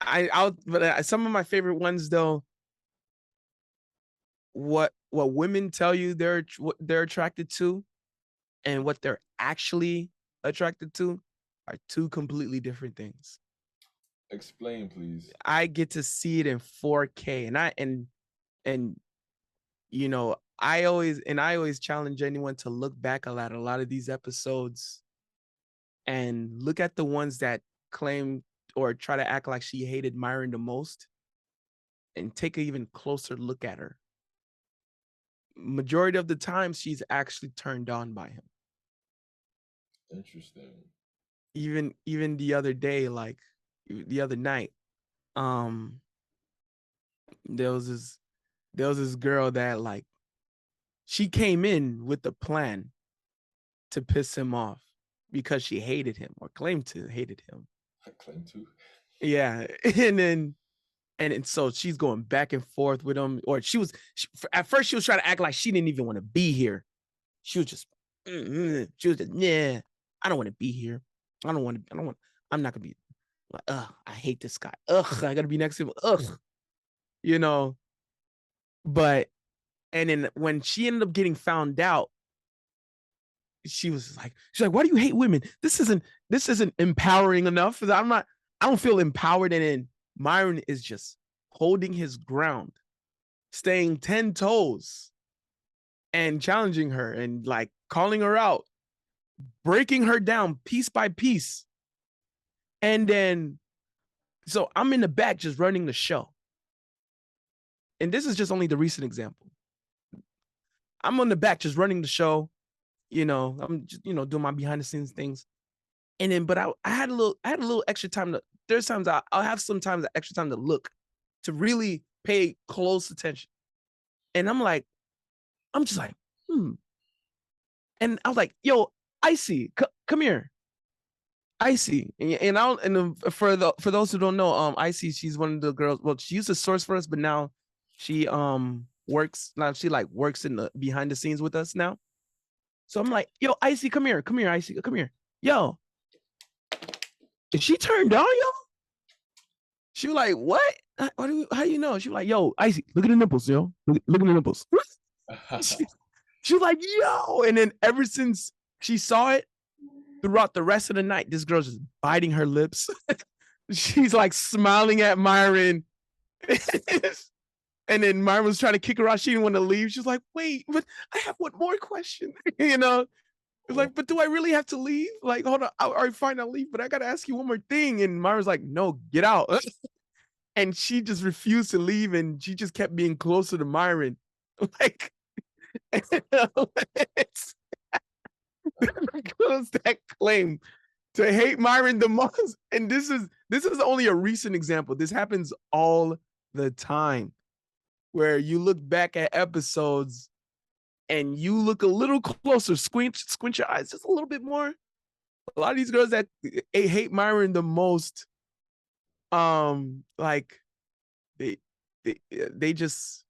I'll. But some of my favorite ones though. What women tell you what they're attracted to, and what they're actually attracted to, are two completely different things. Explain, please. I get to see it in 4K, and I always challenge anyone to look back a lot of these episodes and look at the ones that claim or try to act like she hated Myron the most, and take an even closer look at her. Majority of the time, she's actually turned on by him. Interesting. Even the other day, like the other night, um, there was this girl that, like, she came in with the plan to piss him off because she hated him, or claimed to hated him. I claim to. Yeah. And so she's going back and forth with him, or at first she was trying to act like she didn't even want to be here. She was just, yeah, I don't want to be here. I don't want, I'm not gonna be like, I hate this guy. I gotta be next to him. You know, but, and then when she ended up getting found out, she's like, why do you hate women? This isn't empowering enough. I don't feel empowered. And then Myron is just holding his ground, staying 10 toes, and challenging her, and like calling her out, breaking her down piece by piece. And then, so I'm in the back just running the show. And this is just only the recent example. I'm on the back just running the show. I'm just, doing my behind the scenes things. And then, but I had a little extra time there's times I'll have sometimes extra time to look, to really pay close attention. And I'm just like, And I was like, yo, Icy, come here. Icy. For those who don't know, Icy, she's one of the girls. Well, she used to source for us, but now she works. Now she like works in the behind the scenes with us now. So I'm like, yo, Icy, come here, Icy, come here. Yo, is she turned on, yo? She was like, what? How do you know? She was like, yo, Icy, look at the nipples, yo. Look at the nipples. She was like, yo. And then ever since she saw it, throughout the rest of the night, this girl's just biting her lips. She's like smiling at Myron. And then Myron was trying to kick her out. She didn't want to leave. She was like, wait, but I have one more question. It's like, but do I really have to leave? Like, hold on. All right, fine, I'll leave, but I got to ask you one more thing. And Myron's like, no, get out. And she just refused to leave. And she just kept being closer to Myron. Like, it's girls that claim to hate Myron the most. And this is only a recent example. This happens all the time, where you look back at episodes and you look a little closer, squint your eyes just a little bit more. A lot of these girls that hate Myron the most, like they just,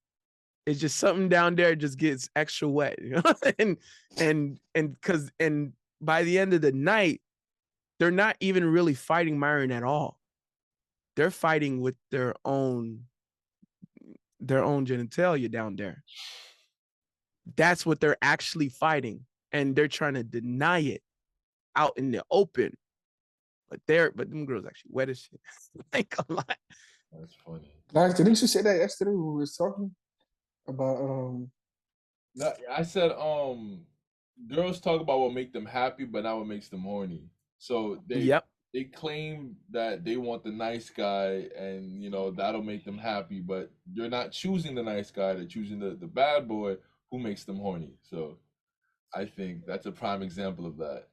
it's just something down there just gets extra wet, and by the end of the night, they're not even really fighting Myron at all. They're fighting with their own genitalia down there. That's what they're actually fighting, and they're trying to deny it out in the open. But them girls actually wet as shit. Like a lot. That's funny. Guys, didn't you say that yesterday when we were talking about No, I said girls talk about what make them happy, but not what makes them horny. So Yep. they claim that they want the nice guy, and that'll make them happy, but they're not choosing the nice guy, they're choosing the bad boy who makes them horny. So I think that's a prime example of that.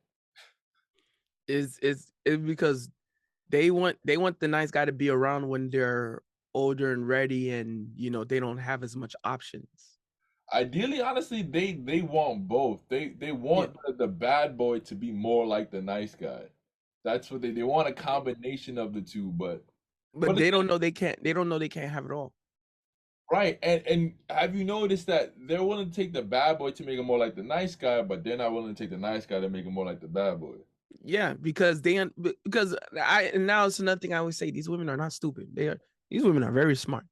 Is because they want the nice guy to be around when they're older and ready, and they don't have as much options. Ideally, honestly, they want both. They want the bad boy to be more like the nice guy. That's what they want, a combination of the two, But but they don't know they can't. They don't know they can't have it all. right, and have you noticed that they're willing to take the bad boy to make him more like the nice guy, but they're not willing to take the nice guy to make him more like the bad boy. Yeah, because because I and now it's another thing I always say: these women are not stupid. These women are very smart.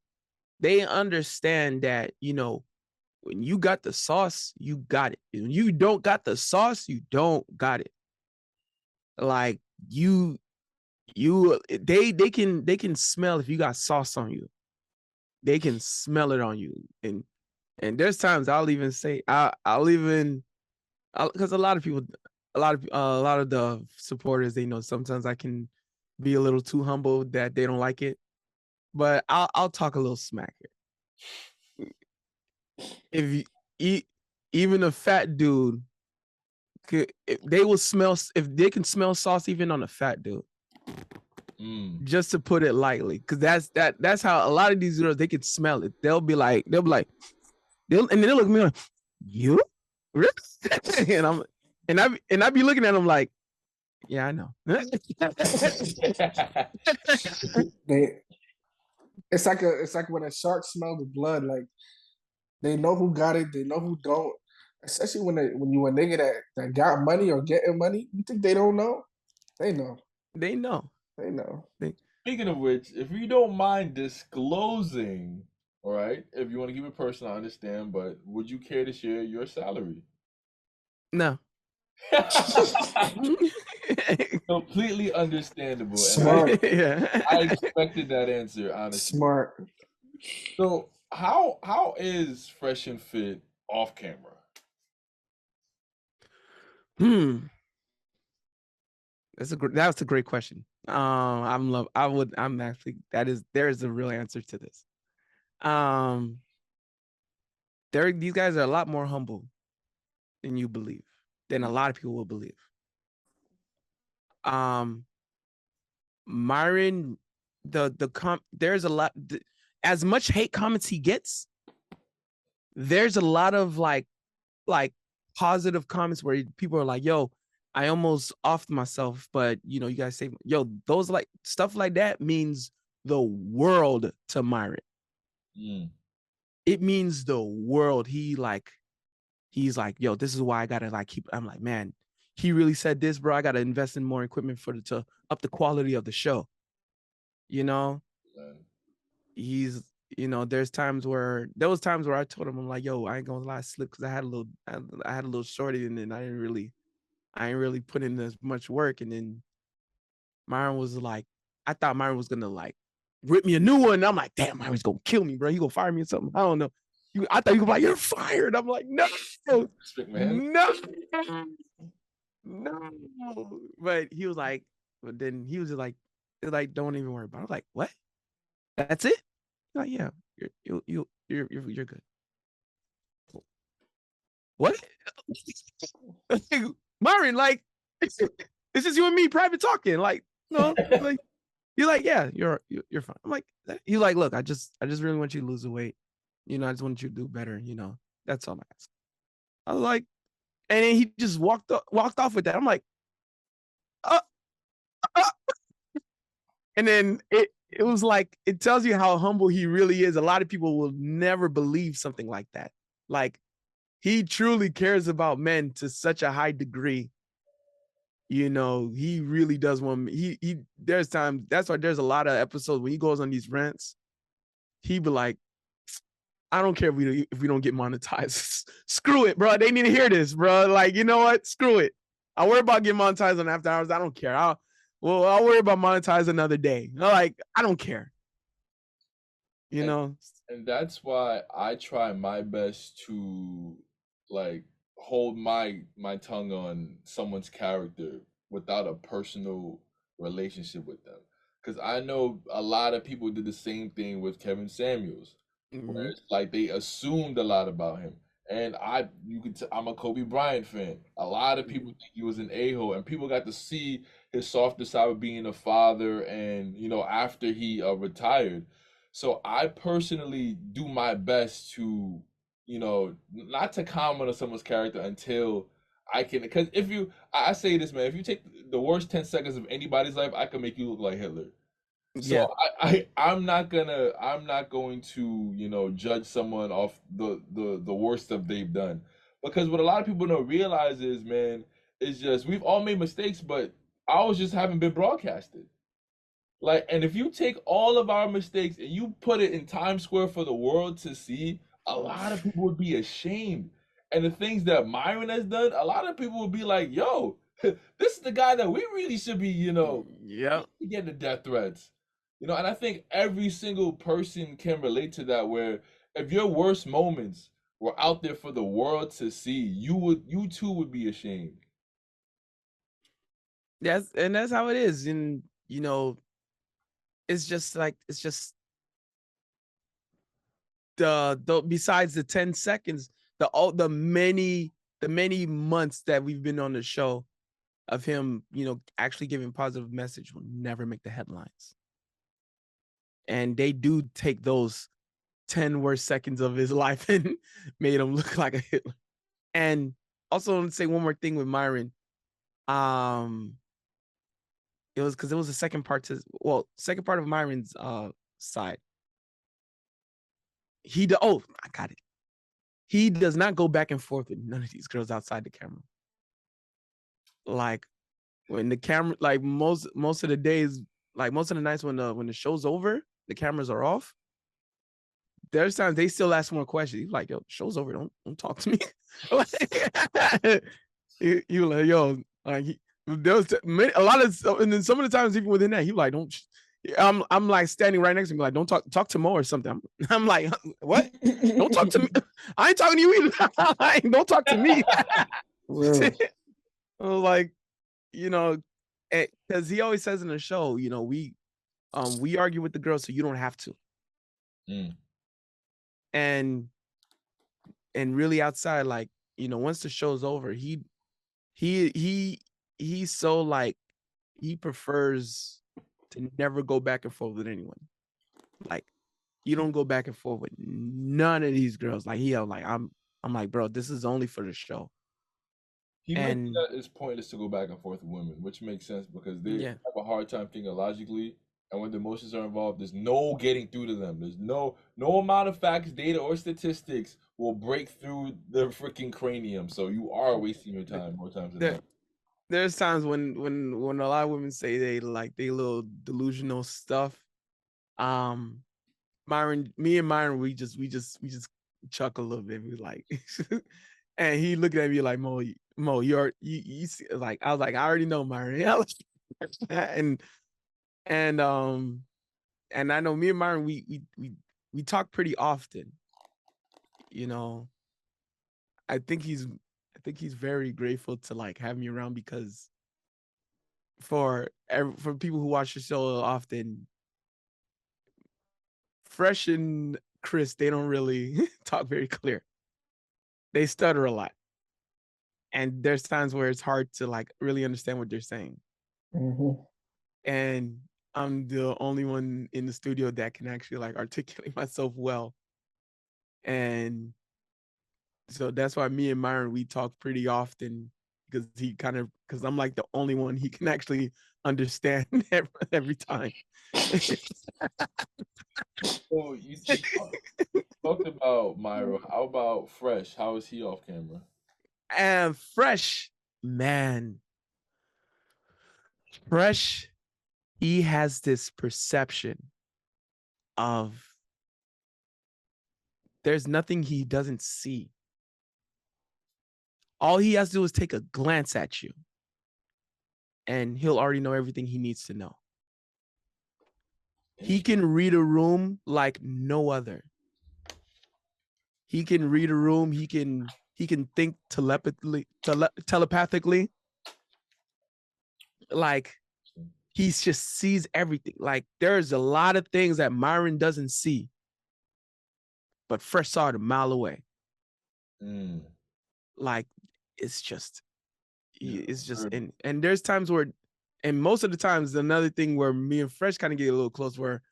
They understand that when you got the sauce, you got it. When you don't got the sauce, you don't got it. Like they can smell if you got sauce on you. They can smell it on you, and there's times I'll even say I'll even because a lot of people, a lot of the supporters, they know sometimes I can be a little too humble that they don't like it, but I'll talk a little smack here. If you eat, even a fat dude, if they will smell if they can smell sauce even on a fat dude. Just to put it lightly, because that's how a lot of these girls, they can smell it. They'll be like, and then they'll look at me like, you, really? and I be looking at them like, yeah, I know. They, it's like when a shark smells the blood. Like they know who got it, they know who don't. Especially when you a nigga that got money or getting money, you think they don't know? They know. They know. They know. Speaking of which, if you don't mind disclosing, all right, if you want to keep it personal, I understand, but would you care to share your salary? No. Completely understandable, and Smart. I expected that answer, honestly. Smart. So how is Fresh and Fit off camera? That's a great question. I'm actually there is a real answer to this. These guys are a lot more humble than you believe, than a lot of people will believe. Myron, there's a lot, as much hate comments he gets, there's a lot of like positive comments where people are like, yo, I almost offed myself, but you guys say, yo, those like stuff like that means the world to Myron. It means the world. He's like, yo, this is why I gotta like keep. I'm like, man, he really said this, bro. I gotta invest in more equipment to up the quality of the show. He's there was times where I told him, I'm like, yo, I ain't gonna lie, I slipped because I had a little shorty, and then I ain't really put in as much work. And then Myron was like, I thought Myron was gonna like rip me a new one. And I'm like, damn, Myron's gonna kill me, bro. He gonna fire me or something. I don't know. I thought you were like, you're fired. I'm like, no, no, no. But he was like, but then he was just like, don't even worry about it. I was like, what? That's it? He's like, yeah, you're good. What? Myron, like, it's just you and me private talking. Like, no, like, you're like, yeah, you're fine. I'm like, he's like, look, I just really want you to lose the weight. I just want you to do better. That's all I ask. I was like, and then he just walked off with that. I'm like, uh, uh. And then it was like, it tells you how humble he really is. A lot of people will never believe something like that. Like, he truly cares about men to such a high degree. He really does want me. There's times, that's why there's a lot of episodes when he goes on these rants, he be like, I don't care if we don't get monetized. Screw it, bro. They need to hear this, bro. Like, you know what? Screw it. I worry about getting monetized on after hours. I don't care. I'll worry about monetize another day. Like, I don't care. And that's why I try my best to like hold my tongue on someone's character without a personal relationship with them. Because I know a lot of people did the same thing with Kevin Samuels, where it's like they assumed a lot about him. And I'm a Kobe Bryant fan. A lot of people think he was an a-hole, and people got to see his softer side of being a father, and after he retired. So I personally do my best to, not to comment on someone's character until I can, because if you, I say this, man, if you take the worst 10 seconds of anybody's life, I can make you look like Hitler. So Yeah. I'm not going to, judge someone off the worst of they've done. Because what a lot of people don't realize is, man, is just we've all made mistakes, but ours just haven't been broadcasted. Like, and if you take all of our mistakes and you put it in Times Square for the world to see, a lot of people would be ashamed. And the things that Myron has done, a lot of people would be like, yo, this is the guy that we really should be, Yep. getting the death threats. And I think every single person can relate to that, where if your worst moments were out there for the world to see, you too would be ashamed. That's how it is. And it's just the besides the 10 seconds, the many months that we've been on the show of him, actually giving positive message will never make the headlines. And they do take those 10 worst seconds of his life and made him look like a Hitler. And also, let me say one more thing with Myron. It was because it was the second part of Myron's side. I got it. He does not go back and forth with none of these girls outside the camera. Like when the camera, like most of the days, like most of the nights when the show's over, the cameras are off. There's times they still ask more questions. He's like, "Yo, show's over. Don't talk to me." You like, yo, like there was a lot of, and then some of the times even within that, he like, don't. I'm like standing right next to him, like, don't talk to Mo or something. I'm like, what? Don't talk to me. I ain't talking to you either. Don't talk to me. Real. Like, because he always says in the show, we argue with the girls so you don't have to. Mm. And really outside, like, once the show's over, he's so like, he prefers to never go back and forth with anyone. Like, you don't go back and forth with none of these girls. Like, I'm like, bro, this is only for the show. He mentioned And that it's pointless to go back and forth with women, which makes sense because they yeah, have a hard time thinking logically, and when the emotions are involved, there's no getting through to them. There's no amount of facts, data, or statistics will break through the freaking cranium. So you are wasting your time more times than there, not. there's times when a lot of women say they like they little delusional stuff. Me and Myron, we just chuckle a little bit. We like, and he looked at me like, Mo, you see, like, I was like, I already know, Myron. and and and I know me and Myron, we talk pretty often. I think he's very grateful to like have me around, because for people who watch the show often, Fresh and Chris, they don't really talk very clear. They stutter a lot. And there's times where it's hard to like really understand what they're saying. Mm-hmm. And I'm the only one in the studio that can actually like articulate myself well. And so that's why me and Myron, we talk pretty often, because because I'm like the only one he can actually understand every time. So you talked about Myro. How about Fresh? How is he off camera? And Fresh, man, Fresh, he has this perception of there's nothing he doesn't see. All he has to do is take a glance at you, and he'll already know everything he needs to know. He can read a room like no other. He can read a room. He can think telepathically. Like, he just sees everything. Like, there's a lot of things that Myron doesn't see, but Fresh saw it a mile away. Mm. Like, it's just, Yeah. and there's times where, and most of the times, another thing where me and Fresh kind of get a little close, where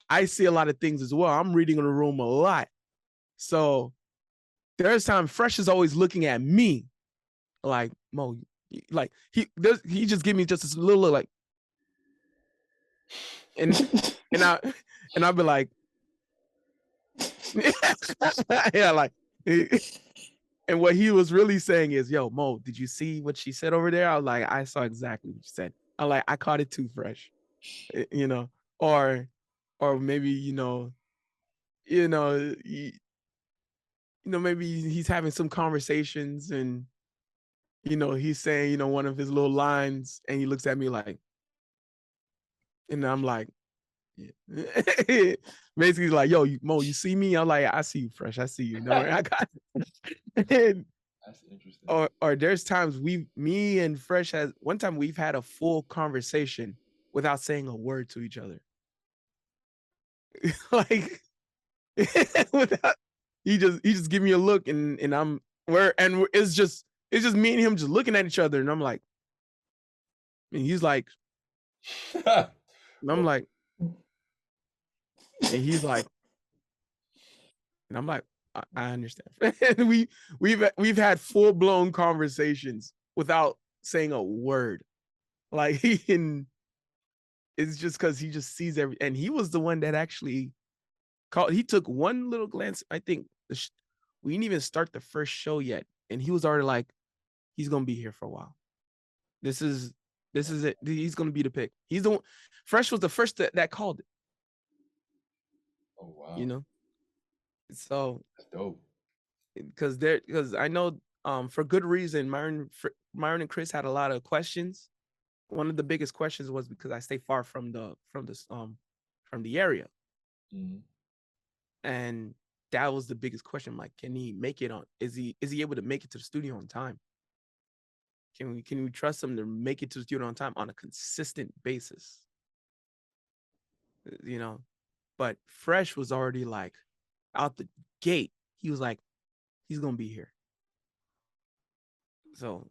I see a lot of things as well. I'm reading in the room a lot. So there's time Fresh is always looking at me, like, Mo, like he just give me just this little look, like, and I and I'll be like, yeah, like, and what he was really saying is, yo, Mo, did you see what she said over there? I was like, I saw exactly what she said. I like, I caught it too fresh, you know, or maybe you know, maybe he's having some conversations and he's saying one of his little lines, and he looks at me like, and I'm like, yeah. Basically like, yo, Mo, you see me? I'm like, I see you, fresh. I see you. No, I got it. And, That's interesting. or there's times me and Fresh has one time we've had a full conversation without saying a word to each other. Like without, he just give me a look, and it's just me and him just looking at each other, and I'm like, and he's like, and I'm like, and he's like, and I'm like, I understand. And we've had full blown conversations without saying a word. Like and it's just because he just sees and he was the one that actually called. He took one little glance. I think we didn't even start the first show yet, and he was already like, he's gonna be here for a while. This is it. He's gonna be the pick. He's the one. Fresh was the first that called it. Oh wow. So That's dope. because I know for good reason, Myron and Chris had a lot of questions. One of the biggest questions was because I stay far from the area. Mm-hmm. And that was the biggest question. Like, can he make it on? Is he able to make it to the studio on time? Can we trust him to make it to the studio on time on a consistent basis? But Fresh was already like out the gate. He was like, he's gonna be here. So,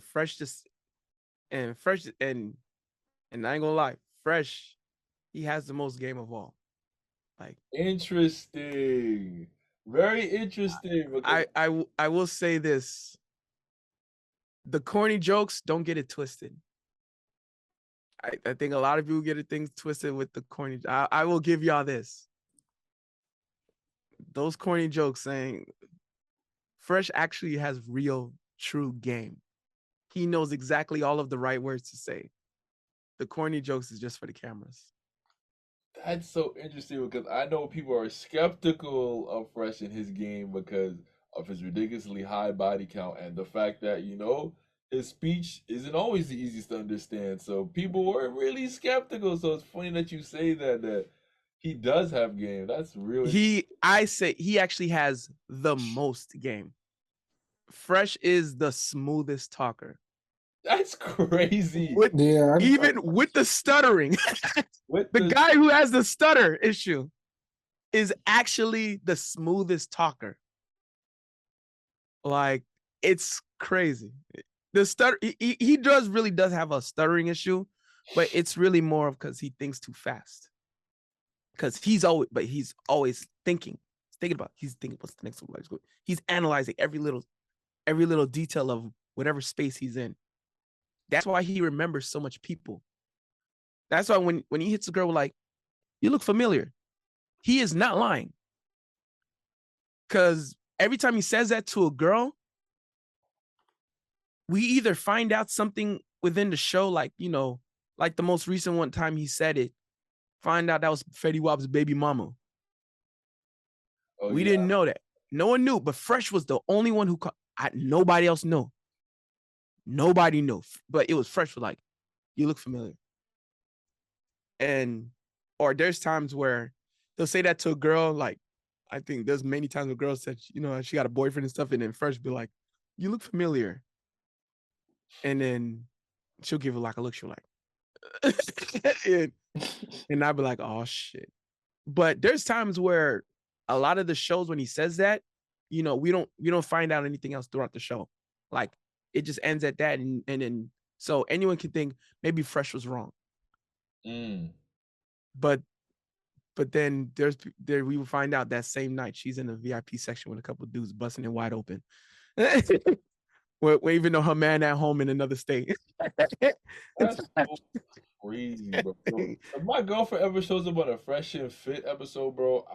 Fresh and I ain't gonna lie, Fresh, he has the most game of all. Like, interesting. Very interesting because I will say this. The corny jokes, don't get it twisted. I think a lot of people get things twisted with the corny. I will give y'all this. Those corny jokes saying Fresh actually has real, true game. He knows exactly all of the right words to say. The corny jokes is just for the cameras. that's so interesting because I know people are skeptical of Fresh in his game because of his ridiculously high body count and the fact that, his speech isn't always the easiest to understand. So people were really skeptical. So it's funny that you say that he does have game. That's real. I say he actually has the most game. Fresh is the smoothest talker. That's crazy. Even with the stuttering. The guy who has the stutter issue is actually the smoothest talker. Like, it's crazy. The stutter, he does have a stuttering issue, but it's really more of because he thinks too fast. Because he's always thinking about. He's thinking what's the next one. He's analyzing every little detail of whatever space he's in. That's why he remembers so much people. That's why when he hits a girl like, you look familiar, he is not lying. Because every time he says that to a girl, we either find out something within the show, like the most recent one time he said it, find out that was Fetty Wap's baby mama. We didn't know that. No one knew, but Fresh was the only one who nobody else knew. Nobody knew, but it was Fresh was like, you look familiar. Or there's times where he'll say that to a girl, like, I think there's many times where girls said, she got a boyfriend and stuff, and then Fresh be like, you look familiar. And then she'll give it like a look, she'll like, and I'd be like, oh shit. But there's times where a lot of the shows when he says that, we don't find out anything else throughout the show. Like, it just ends at that, and then so anyone can think maybe Fresh was wrong. But then we will find out that same night she's in the VIP section with a couple of dudes busting it wide open. even though her man at home in another state. That's so crazy, bro. Yo, if my girlfriend ever shows up on a Fresh and Fit episode, bro,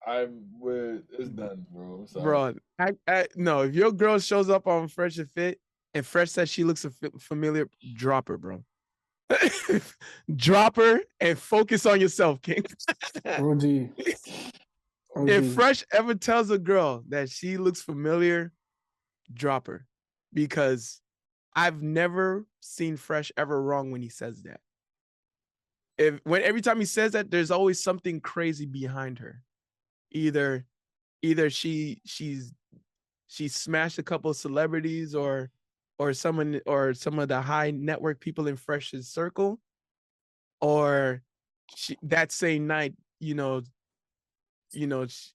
I'm with it's done, bro. I'm sorry. Bro, no, if your girl shows up on Fresh and Fit and Fresh says she looks familiar, drop her, bro. Drop her and focus on yourself, King. OG. If OG. Fresh ever tells a girl that she looks familiar, drop her. Because I've never seen Fresh ever wrong when he says that. Every time he says that, there's always something crazy behind her. Either she smashed a couple of celebrities or someone or some of the high network people in Fresh's circle, or that same night,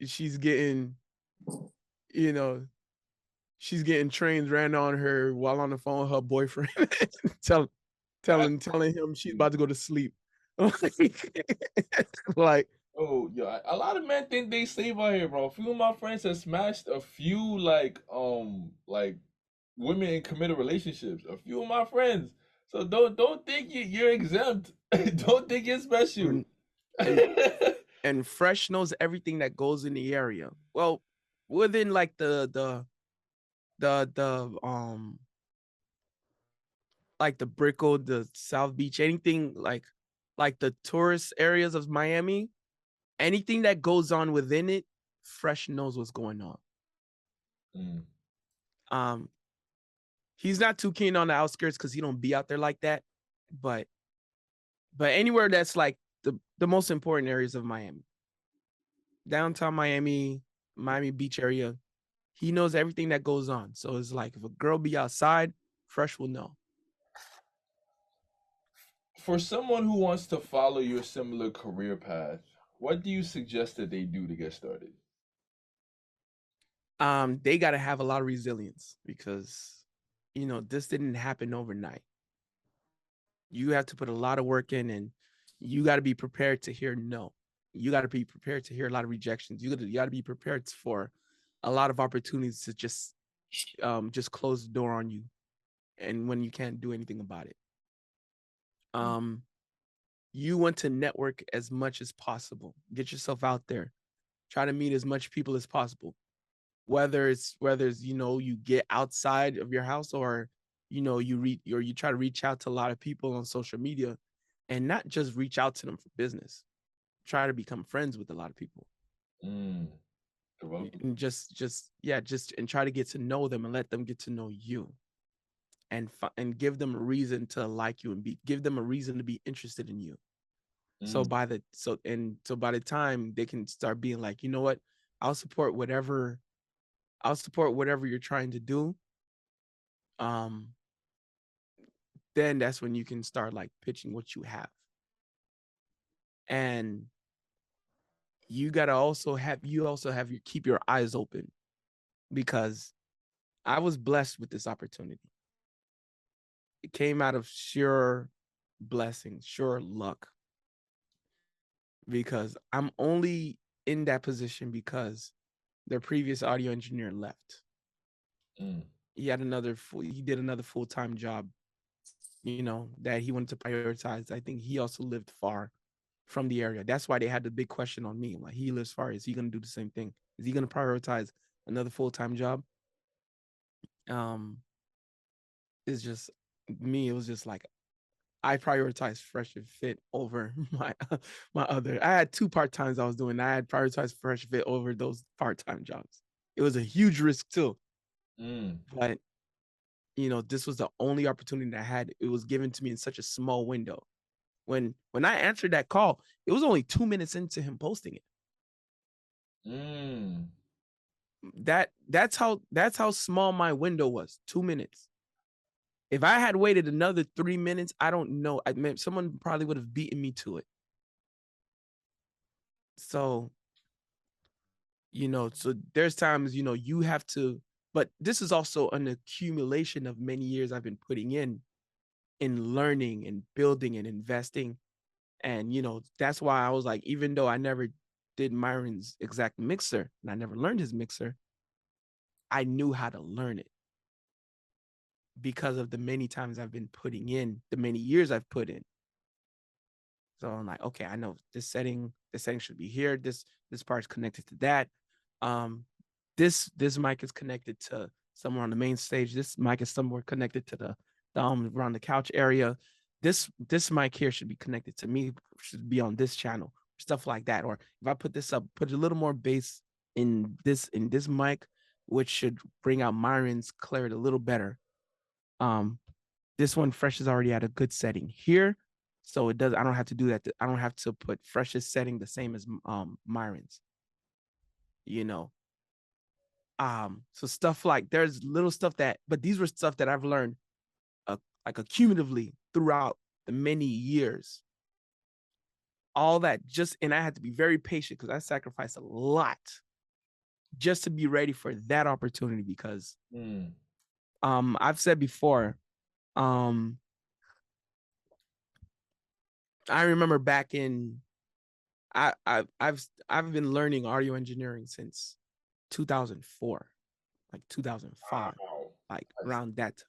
she's getting, you know, she's getting trains ran on her while on the phone with her boyfriend, telling him she's about to go to sleep. Like, Oh, yeah, a lot of men think they safe out here, bro. A few of my friends have smashed a few like women in committed relationships. A few of my friends. So don't think you're exempt. Don't think you're special. and and Fresh knows everything that goes in the area. Well, within like the like the Brickell, the South Beach, anything like the tourist areas of Miami, anything that goes on within it, Fresh knows what's going on. Mm. He's not too keen on the outskirts because he don't be out there like that. But anywhere that's like the most important areas of Miami, downtown Miami, Miami Beach area, he knows everything that goes on. So it's like if a girl be outside, Fresh will know. For someone who wants to follow your similar career path, what do you suggest that they do to get started? They got to have a lot of resilience because, this didn't happen overnight. You have to put a lot of work in, and you got to be prepared to hear no. You got to be prepared to hear a lot of rejections. You got to be prepared for a lot of opportunities to just close the door on you, and when you can't do anything about it. You want to network as much as possible. Get yourself out there. Try to meet as much people as possible. Whether it's you get outside of your house, or you try to reach out to a lot of people on social media, and not just reach out to them for business. Try to become friends with a lot of people. Mm. And and try to get to know them and let them get to know you, and give them a reason to like you and give them a reason to be interested in you. So Mm. by the time they can start being like, you know what, I'll support whatever you're trying to do. Then that's when you can start like pitching what you have. And you gotta also have keep your eyes open, because I was blessed with this opportunity. It came out of sheer blessing, sure luck, because I'm only in that position because their previous audio engineer left. Mm. He did another full-time job, that he wanted to prioritize. I think he also lived far from the area. That's why they had the big question on me. Like, he lives far. Is he going to do the same thing? Is he going to prioritize another full-time job? It's just me. It was just like, I prioritized Fresh and Fit over my other. I had 2 part-times I was doing. I had prioritized Fresh and Fit over those part-time jobs. It was a huge risk too. Mm. But this was the only opportunity I had. It was given to me in such a small window. When I answered that call, it was only 2 minutes into him posting it. Mm. That's how small my window was. 2 minutes. If I had waited another 3 minutes, I don't know. Someone probably would have beaten me to it. So, so there's times, you have to, but this is also an accumulation of many years I've been putting in learning and building and investing. And, that's why I was like, even though I never did Myron's exact mixer and I never learned his mixer, I knew how to learn it. because of the many times I've been putting in, the many years I've put in. So I'm like, okay, I know this setting should be here. This part's connected to that. Um, this mic is connected to somewhere on the main stage. This mic is somewhere connected to the around the couch area. This mic here should be connected to me, should be on this channel, stuff like that. Or if I put this up, put a little more bass in this mic, which should bring out Myron's clarity a little better. This one Fresh is already at a good setting here, so it does. I don't have to do that. I don't have to put Fresh's setting the same as Myron's. You know, so stuff like there's little stuff that, but these were stuff that I've learned like accumulatively throughout the many years. All that just, and I had to be very patient because I sacrificed a lot just to be ready for that opportunity because I've said before, I remember back in I've been learning audio engineering since 2004, like 2005, Wow. like That's around that.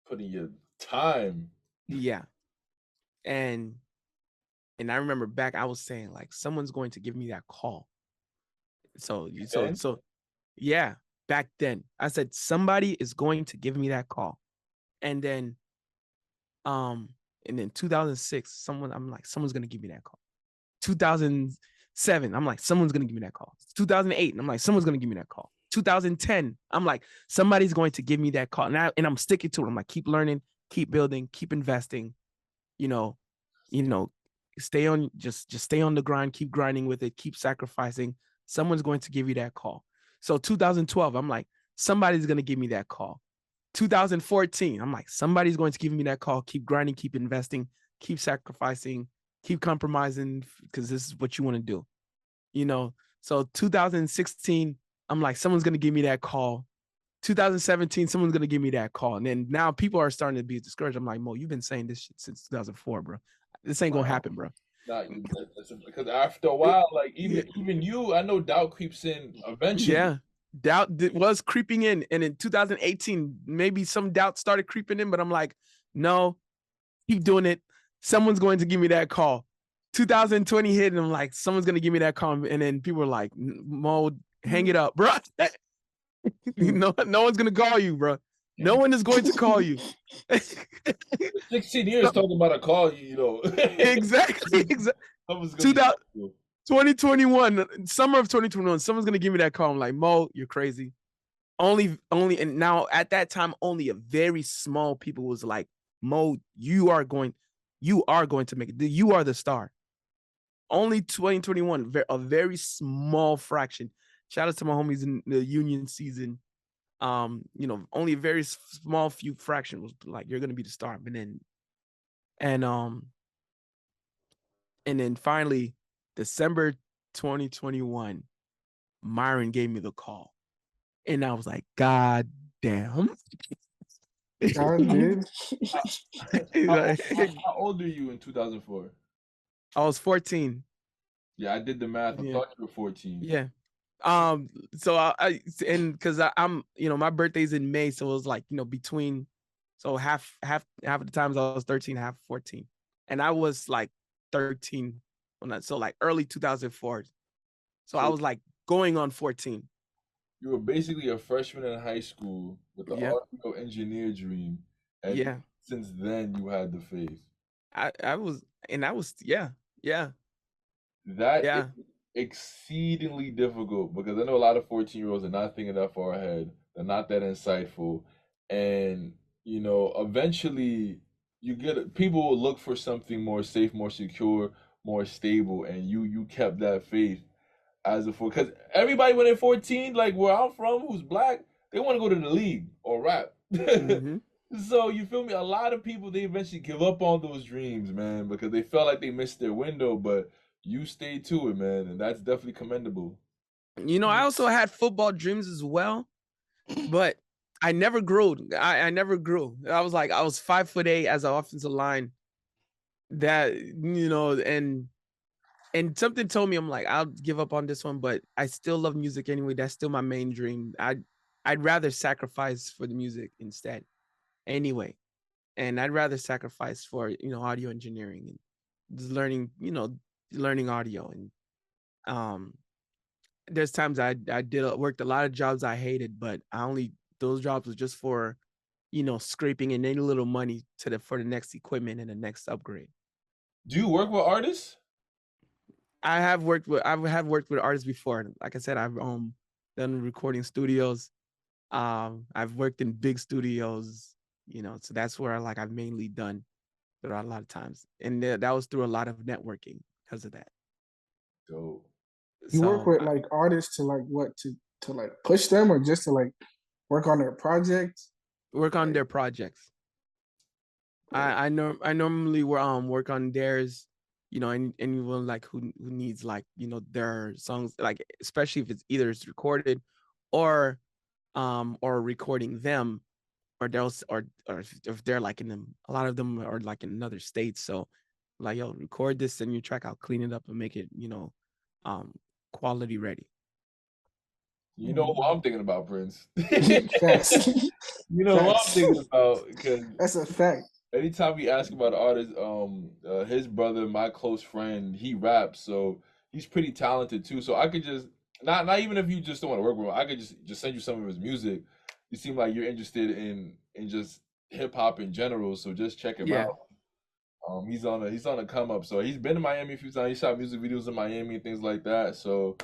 putting your time. Yeah, and I remember back I was saying like someone's going to give me that call. Then Yeah, back then I said somebody is going to give me that call, and then um and then 2006 I'm like someone's going to give me that call. 2007, I'm like, someone's going to give me that call. 2008, and I'm like, someone's going to give me that call. 2010, I'm like, somebody's going to give me that call. And I'm sticking to it. I'm like, keep learning, keep building, keep investing, you know, you know, stay on, just stay on the grind, keep grinding with it, keep sacrificing. Someone's going to give you that call. So 2012, I'm like, somebody's going to give me that call. 2014, I'm like, somebody's going to give me that call, keep grinding, keep investing, keep sacrificing, keep compromising because this is what you want to do, you know. So 2016, I'm like, someone's gonna give me that call. 2017, someone's gonna give me that call, and then now people are starting to be discouraged. I'm like, Mo, you've been saying this shit since 2004, bro. This ain't gonna happen, bro. not because after a while, like even you, I know doubt creeps in eventually. Yeah, doubt was creeping in, and in 2018, maybe some doubt started creeping in, but I'm like, no, keep doing it. Someone's going to give me that call. 2020 hit, and I'm like, someone's gonna give me that call, and then people were like, Mo, hang it up, bro. No one's gonna call you, bro. No one is going to call you. 16 years talking about a call, you know. Exactly. 2021, summer of 2021, someone's gonna give me that call. I'm like, Mo, you're crazy. Only, and now at that time, only a very small people was like, Mo, you are going to make it. You are the star. Only 2021, a very small fraction. Shout out to my homies in the union season. Only a very small few fraction was like, you're gonna be the star. And then finally, December 2021, Myron gave me the call. And I was like, God damn. God did. How old are you in 2004? I was 14. Yeah, I did the math. I Yeah. thought you were 14. Yeah. So and because I'm, my birthday's in May, so it was like, between, so half of the times I was 13, half 14. And I was like 13 when so like early 2004. So I was like going on 14. You were basically a freshman in high school with the Yeah. audio engineer dream. And Yeah. since then you had the faith. I was, and I was, yeah. That is Yeah. exceedingly difficult because I know a lot of 14-year-olds are not thinking that far ahead. They're not that insightful. And, eventually people will look for something more safe, more secure, more stable, and you kept that faith as a fool. Because everybody when they're 14, like where I'm from, who's black, they want to go to the league or rap. Mm-hmm. So you feel me? A lot of people they eventually give up on those dreams, man, because they felt like they missed their window. But you stayed to it, man, and that's definitely commendable. I also had football dreams as well, but I never grew. I never grew. I was 5'8" as an offensive line. That, and something told me, I'm like, I'll give up on this one, but I still love music anyway. That's still my main dream. I'd rather sacrifice for the music instead. anyway. And I'd rather sacrifice for, audio engineering and just learning, learning audio. And um there's times I worked a lot of jobs I hated, but those jobs was just for, scraping in any little money for the next equipment and the next upgrade. Do you work with artists? I have worked with artists before. Like I said, I've done recording studios. I've worked in big studios, so that's where I've mainly done throughout a lot of times. And that was through a lot of networking because of that. Dope. You work So with I like artists to like what to like push them or just to like work on their projects? work on Like, their projects. yeah. I normally work on theirs, and anyone like who needs like, their songs, like especially if it's either it's recorded or recording them, or they'll or if they're like in them, a lot of them are like in another state. So like, yo, record this in your track, I'll clean it up and make it, um quality ready. You know who I'm thinking about, Prince. Facts. You know who I'm Facts. thinking about because That's a fact. anytime we ask about an artist, his brother, my close friend, he raps, so he's pretty talented too. So I could just not even if you just don't want to work with him, I could just send you some of his music. You seem like you're interested in just hip hop in general, so just check him Yeah. out. He's on a come up. So he's been to Miami a few times. He shot music videos in Miami and things like that. So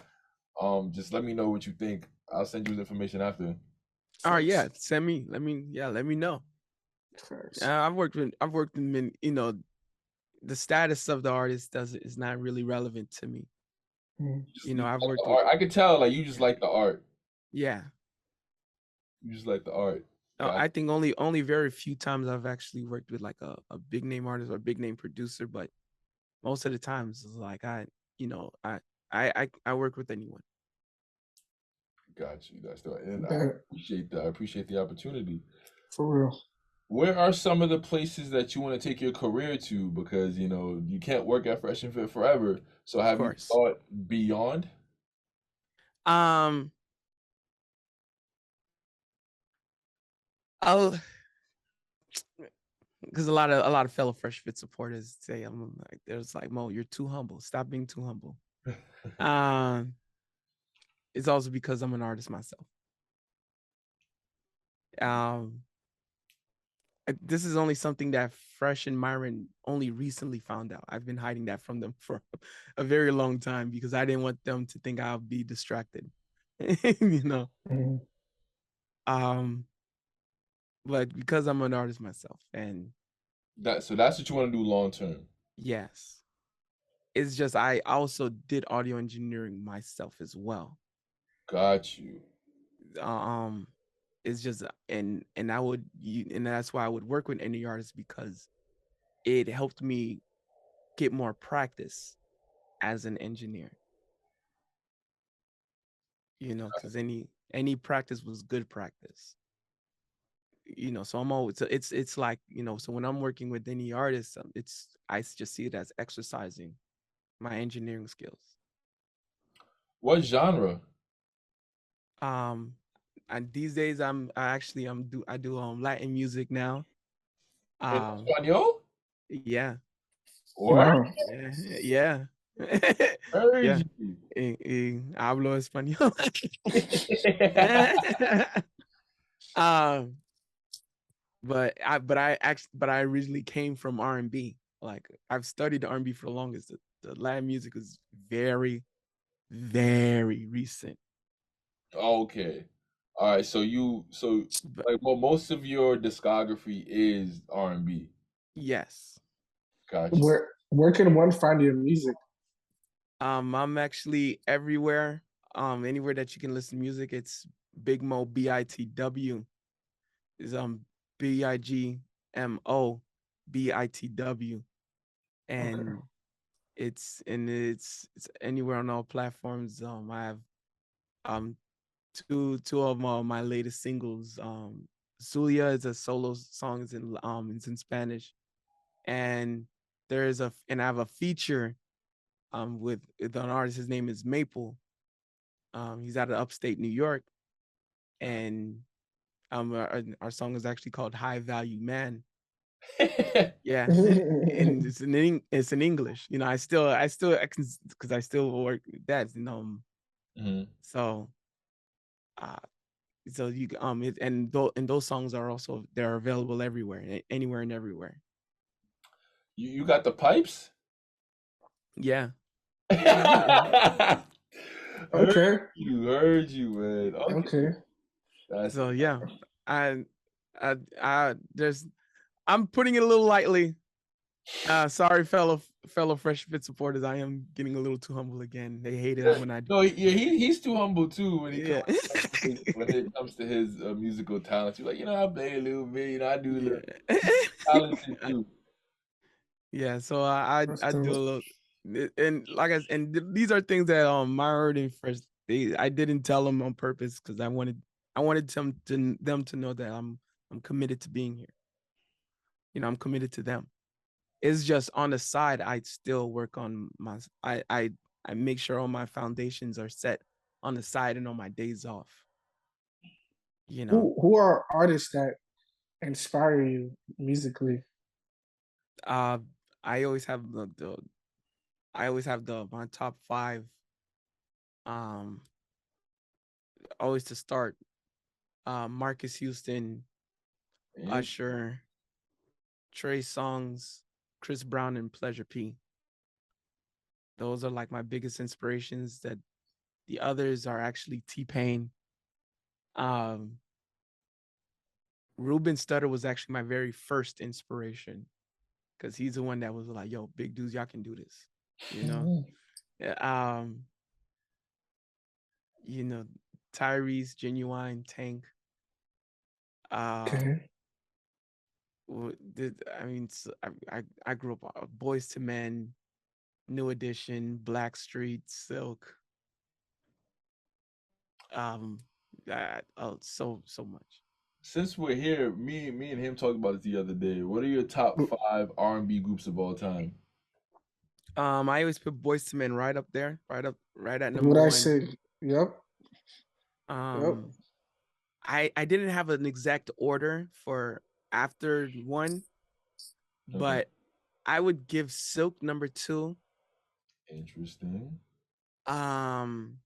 just let me know what you think. I'll send you the information after. All right, Facts. yeah. Let me know. Facts. I've worked in the status of the artist is not really relevant to me. You I've like the worked with, art. I could tell like you just yeah. like the art. Yeah. You just like the art. Got I think only very few times I've actually worked with like a big name artist or a big name producer, but most of the times it's like you know, I work with anyone. got you. That's the and I That, appreciate that. I appreciate the opportunity. for real. Where are some of the places that you want to take your career to? Because you can't work at Fresh and Fit forever. So Of have you course. thought beyond? Um I'll because a lot of fellow Fresh Fit supporters say I'm like, there's like, Mo, you're too humble. Stop being too humble. Um it's also because I'm an artist myself. Um this is only something that Fresh and Myron only recently found out. I've been hiding that from them for a very long time because I didn't want them to think I'll be distracted. you know. Mhm. Um, but because I'm an artist myself, and That's what you want to do long term. yes, it's just I also did audio engineering myself as well. Got you. Um, it's just and and that's why I would work with any artist because it helped me get more practice as an engineer. Because any practice was good practice. So I'm always it's like, so when I'm working with any artist, I just see it as exercising my engineering skills. What genre? Um, and these days I do Latin music now. In Um, Espanol? yeah, Or Wow. yeah, yeah, heard yeah. you. Hablo español. um, but I originally came from R&B. Like I've studied R&B for the longest. The Latin music is very, very recent. Okay. All right. So But like well most of your discography is R&B. yes, Got you. Where can one find your music? I'm actually everywhere. Anywhere that you can listen to music, it's Big Mo BITW. Is BIGMO BITW, Okay. and it's anywhere on all platforms. I have um two of my latest singles. Zulia is a solo song. It's in Spanish, and I have a feature with an artist. His name is Maple. He's out of upstate New York, and Our song is actually called High Value Man. Mhm. Yeah, and it's in English. You know, I can, because I still work with that. You know, so uh, so you and those songs are also, they're available everywhere, anywhere and everywhere. You got the pipes? Yeah. Heard Okay. heard you, man. Okay, Okay. that's So yeah, I there's, I'm putting it a little lightly. Sorry, fellow Fresh Fit supporters. I am getting a little too humble again. They hate it when I do. no, yeah, he's too humble too Yeah. when it comes to his musical talents. He's like, I play a little bit, I do a little Yeah. talented too. Yeah. So That's I do a dope. little, and like these are things that my hurting Fresh, I didn't tell them on purpose, because I wanted them to know that I'm committed to being here. You know, I'm committed to them. It's just on the side, I still work on my, I make sure all my foundations are set on the side and on my days off. You know, Who are artists that inspire you musically? uh, I always have I always have my top five. Um, Always to start. Marcus Houston, And Usher, Trey Songz, Chris Brown, and Pleasure P. Those are like my biggest inspirations. That the others are actually T Pain. Um, Ruben Studdard was actually my very first inspiration, because he's the one that was like, "Yo, big dudes, y'all can do this," you know. Mhm. Yeah, you know, Tyrese, Genuine, Tank. Uh, Okay. I mean, I grew up Boys to Men, New Edition, Blackstreet, Silk. Um, so much. since we're here, me and him talked about this the other day. What are your top five R&B groups of all time? I always put Boys to Men right up there, right at number What I one. say? Yep. Yep. Um, I didn't have an exact order for after one, Okay, but I would give Silk number two. interesting. Um,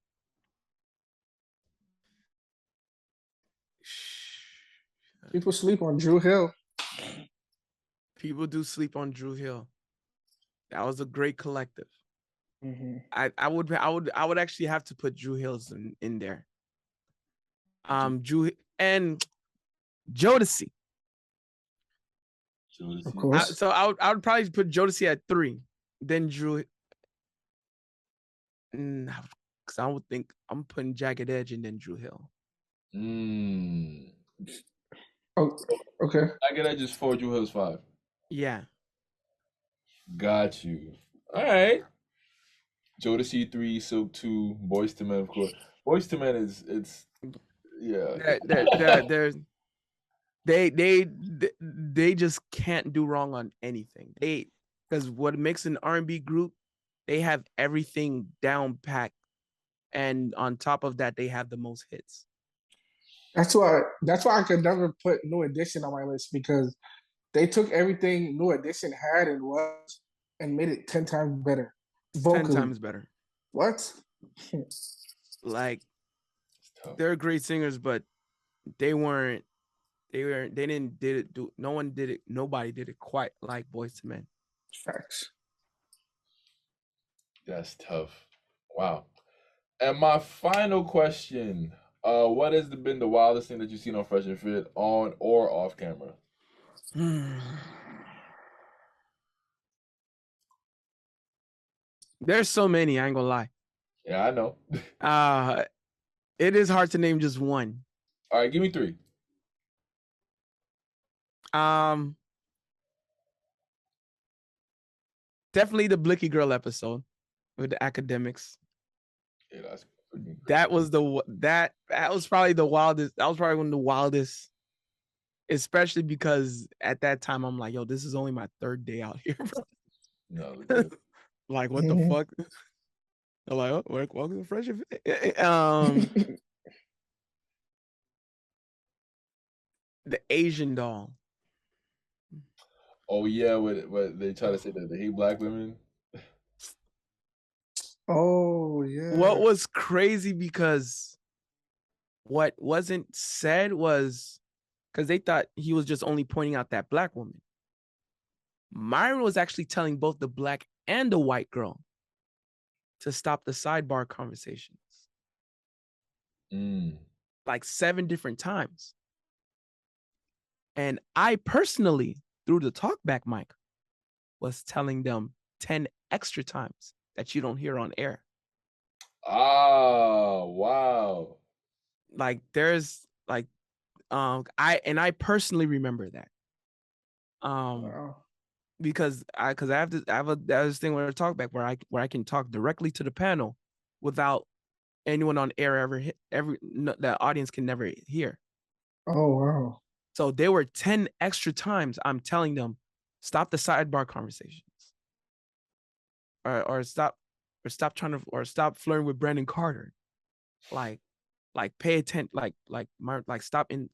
People sleep on Drew Hill. People do sleep on Drew Hill. That was a great collective. Hmm. I would actually have to put Drew Hills in there. J- Drew and Jodeci. Of Jodeci. course. I would probably put Jodeci at three, then Drew. Because I would think I'm putting Jagged Edge and then Drew Hill. Mm. Oh, okay. I get that just four, Drew Hill's five. Yeah. Got you. All right. Jodeci three, Silk two, Boys to Men, of course. Boys to Men is it's yeah. They're they just can't do wrong on anything. Because what makes an R&B group, they have everything down packed, and on top of that, they have the most hits. That's why I could never put New Edition on my list because they took everything New Edition had and was and made it 10 times better Ten vocally. times better. What? Like, It's tough. they're great singers, but they weren't. They didn't did it. Do no one did it. Nobody did it quite like Boys to Men. Facts. That's tough. Wow. And my final question, what has been the wildest thing that you've seen on Fresh and Fit on or off camera? There's so many. I ain't gonna lie. Yeah, I know. Uh, it is hard to name just one. All right, give me three. Um, Definitely the Blicky Girl episode with the academics. Yeah, that's freaking crazy. That was that was probably the wildest. That was probably one of the wildest, especially because at that time I'm like, yo, this is only my third day out here, No, bro. legit. Like, what the Mhm. fuck? I'm like, oh, welcome to Fresh and Fit. The Asian doll. Oh yeah, what they try to say that they hate black women. Oh yeah. What was crazy because what wasn't said was because they thought he was just only pointing out that black woman. Myron was actually telling both the black and the white girl to stop the sidebar conversations Mm. like 7 different times. And I personally, through the talkback mic, was telling them 10 extra times that you don't hear on air. Ah, wow. Like there's like I personally remember that. Wow. Because I have this thing where I talk back where I can talk directly to the panel without anyone on air the audience can never hear. Oh wow. So there were 10 extra times I'm telling them stop the sidebar conversations or stop trying to or stop flirting with Brandon Carter. Like pay attention like stop in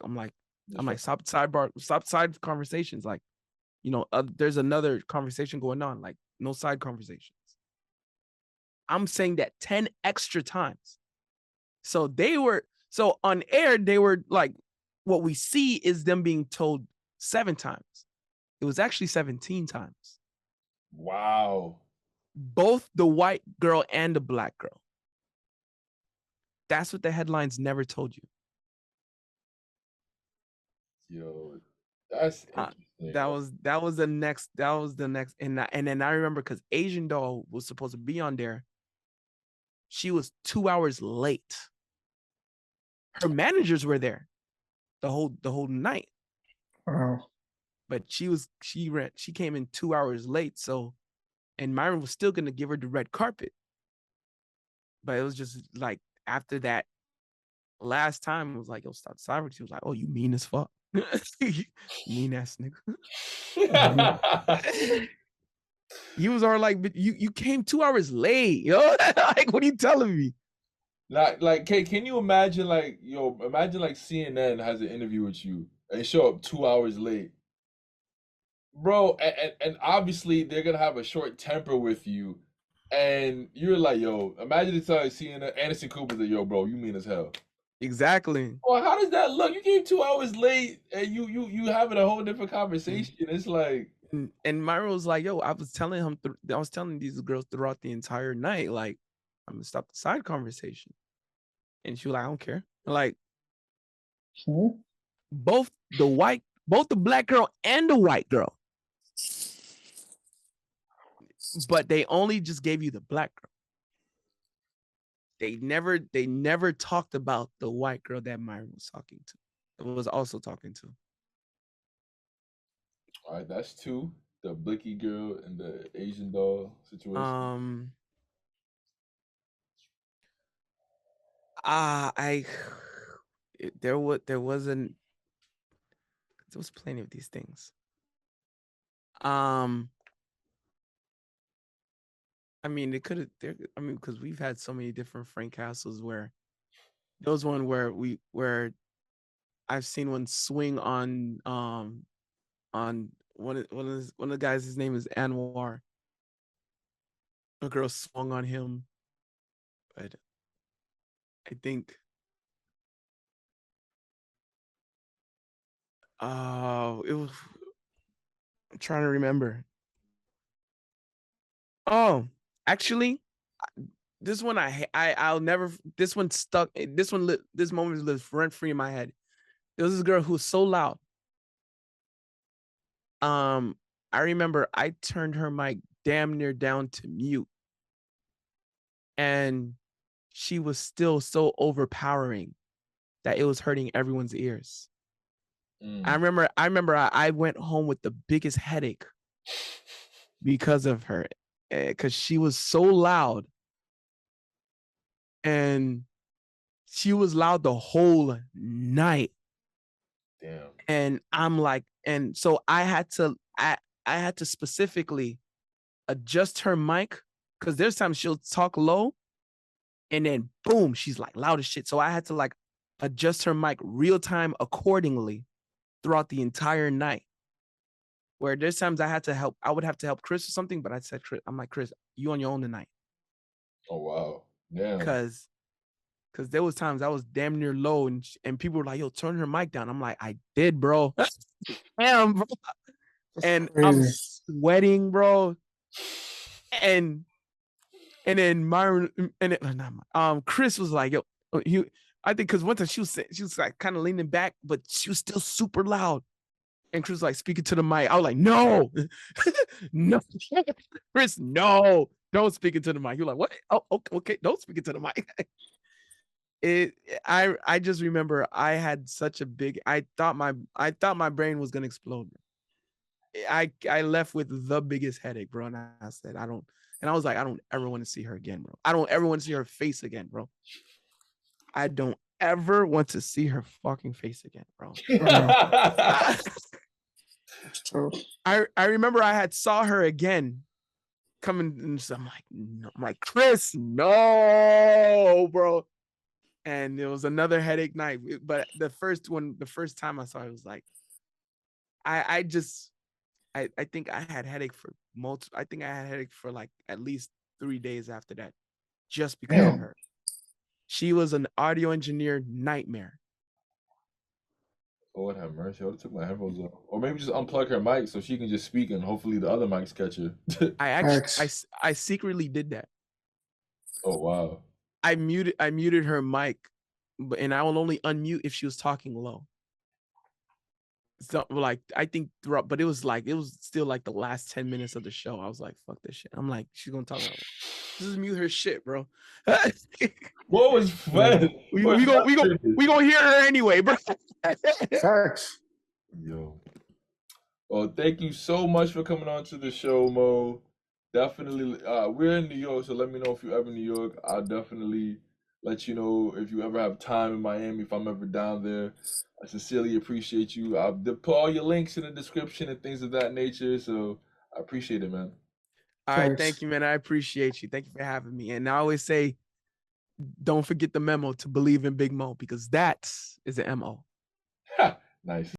I'm like stop side conversations like there's another conversation going on, like no side conversations. I'm saying that 10 extra times. So on air, they were like, what we see is them being told 7 times. It was actually 17 times. Wow. Both the white girl and the black girl. That's what the headlines never told you. Yo, that's interesting. That was the next, and then I remember because Asian Doll was supposed to be on there. She was 2 hours late. Her managers were there the whole night, Wow. but she came in 2 hours late. So, and Myron was still gonna give her the red carpet, but it was just like after that last time, it was like, yo, stop cyber. She was like, oh, you mean as fuck, mean ass nigga. He was all like, but you came 2 hours late, yo. Like, what are you telling me? Like, can you imagine, like, imagine like CNN has an interview with you and they show up 2 hours late, bro, and obviously they're gonna have a short temper with you, and you're like, yo, imagine it's like CNN, Anderson Cooper's like, yo, bro, you mean as hell. Exactly. Well, how does that look? You came 2 hours late, and you having a whole different conversation. It's like, And Myra was like, yo, I was telling these girls throughout the entire night, like, I'm gonna stop the side conversation. And she was like, I don't care. Like, both the black girl and the white girl. But they only just gave you the black girl. They never talked about the white girl that Myra was talking to. That was also talking to. all right, that's two. The Blicky girl and the Asian doll situation. I there was plenty of these things. I mean, it could have. I mean, because we've had so many different Frank Castles where there was one where I've seen one swing on one of the guys. His name is Anwar. A girl swung on him, but I think it was. I'm trying to remember. Oh, actually, this one I'll never. This one stuck. This moment lives rent free in my head. There was this girl who was so loud. I remember I turned her mic damn near down to mute, and she was still so overpowering that it was hurting everyone's ears. I remember I went home with the biggest headache because of her, because she was so loud, and she was loud the whole night. Damn. And I'm like, and so I had to specifically adjust her mic because there's times she'll talk low and then boom, she's like loud as shit. So I had to like adjust her mic real time accordingly throughout the entire night. Where there's times I would have to help Chris or something, but I said, I'm like, Chris, you on your own tonight. Oh wow, damn. Cause there was times I was damn near low and people were like, yo, turn her mic down. I'm like, I did, bro. Damn, bro. That's And I'm crazy. sweating, bro. And then Myron and Chris was like, yo, I think because one time she was like kind of leaning back, but she was still super loud. And Chris was like speaking to the mic. I was like, no, no, Chris, no, don't speak into the mic. You're like, what? Oh, okay, don't speak into the mic. I just remember I had such a big. I thought my brain was gonna explode. I left with the biggest headache, bro. And I said, I was like, I don't ever want to see her again, bro. I don't ever want to see her face again, bro. I don't ever want to see her fucking face again, bro. I remember I had saw her again coming, and so I'm like, no. I'm like, Chris, no, bro. And it was another headache night. But the first time I saw her, it was like, I think I had headache for I think I had headache for like at least 3 days after that, just because of her. She was an audio engineer nightmare. Lord have mercy. I would have took my headphones off. Or maybe just unplug her mic so she can just speak and hopefully the other mics catch her. I secretly did that. Oh wow. I muted her mic, and I will only unmute if she was talking low. So like I think throughout, but it was still like the last 10 minutes of the show. I was like, fuck this shit. I'm like, she's gonna talk about it. Just mute her shit, bro. What was fun? We gonna hear her anyway, bro. Facts. Yo. Well, thank you so much for coming on to the show, Mo. Definitely, we're in New York, so let me know if you're ever in New York. I'll definitely let you know if you ever have time in Miami, if I'm ever down there. I sincerely appreciate you. I'll put all your links in the description and things of that nature, so I appreciate it, man. All right, thank you, man. I appreciate you. Thank you for having me. And I always say, don't forget the memo to believe in Big Mo, because that is the MO. Nice.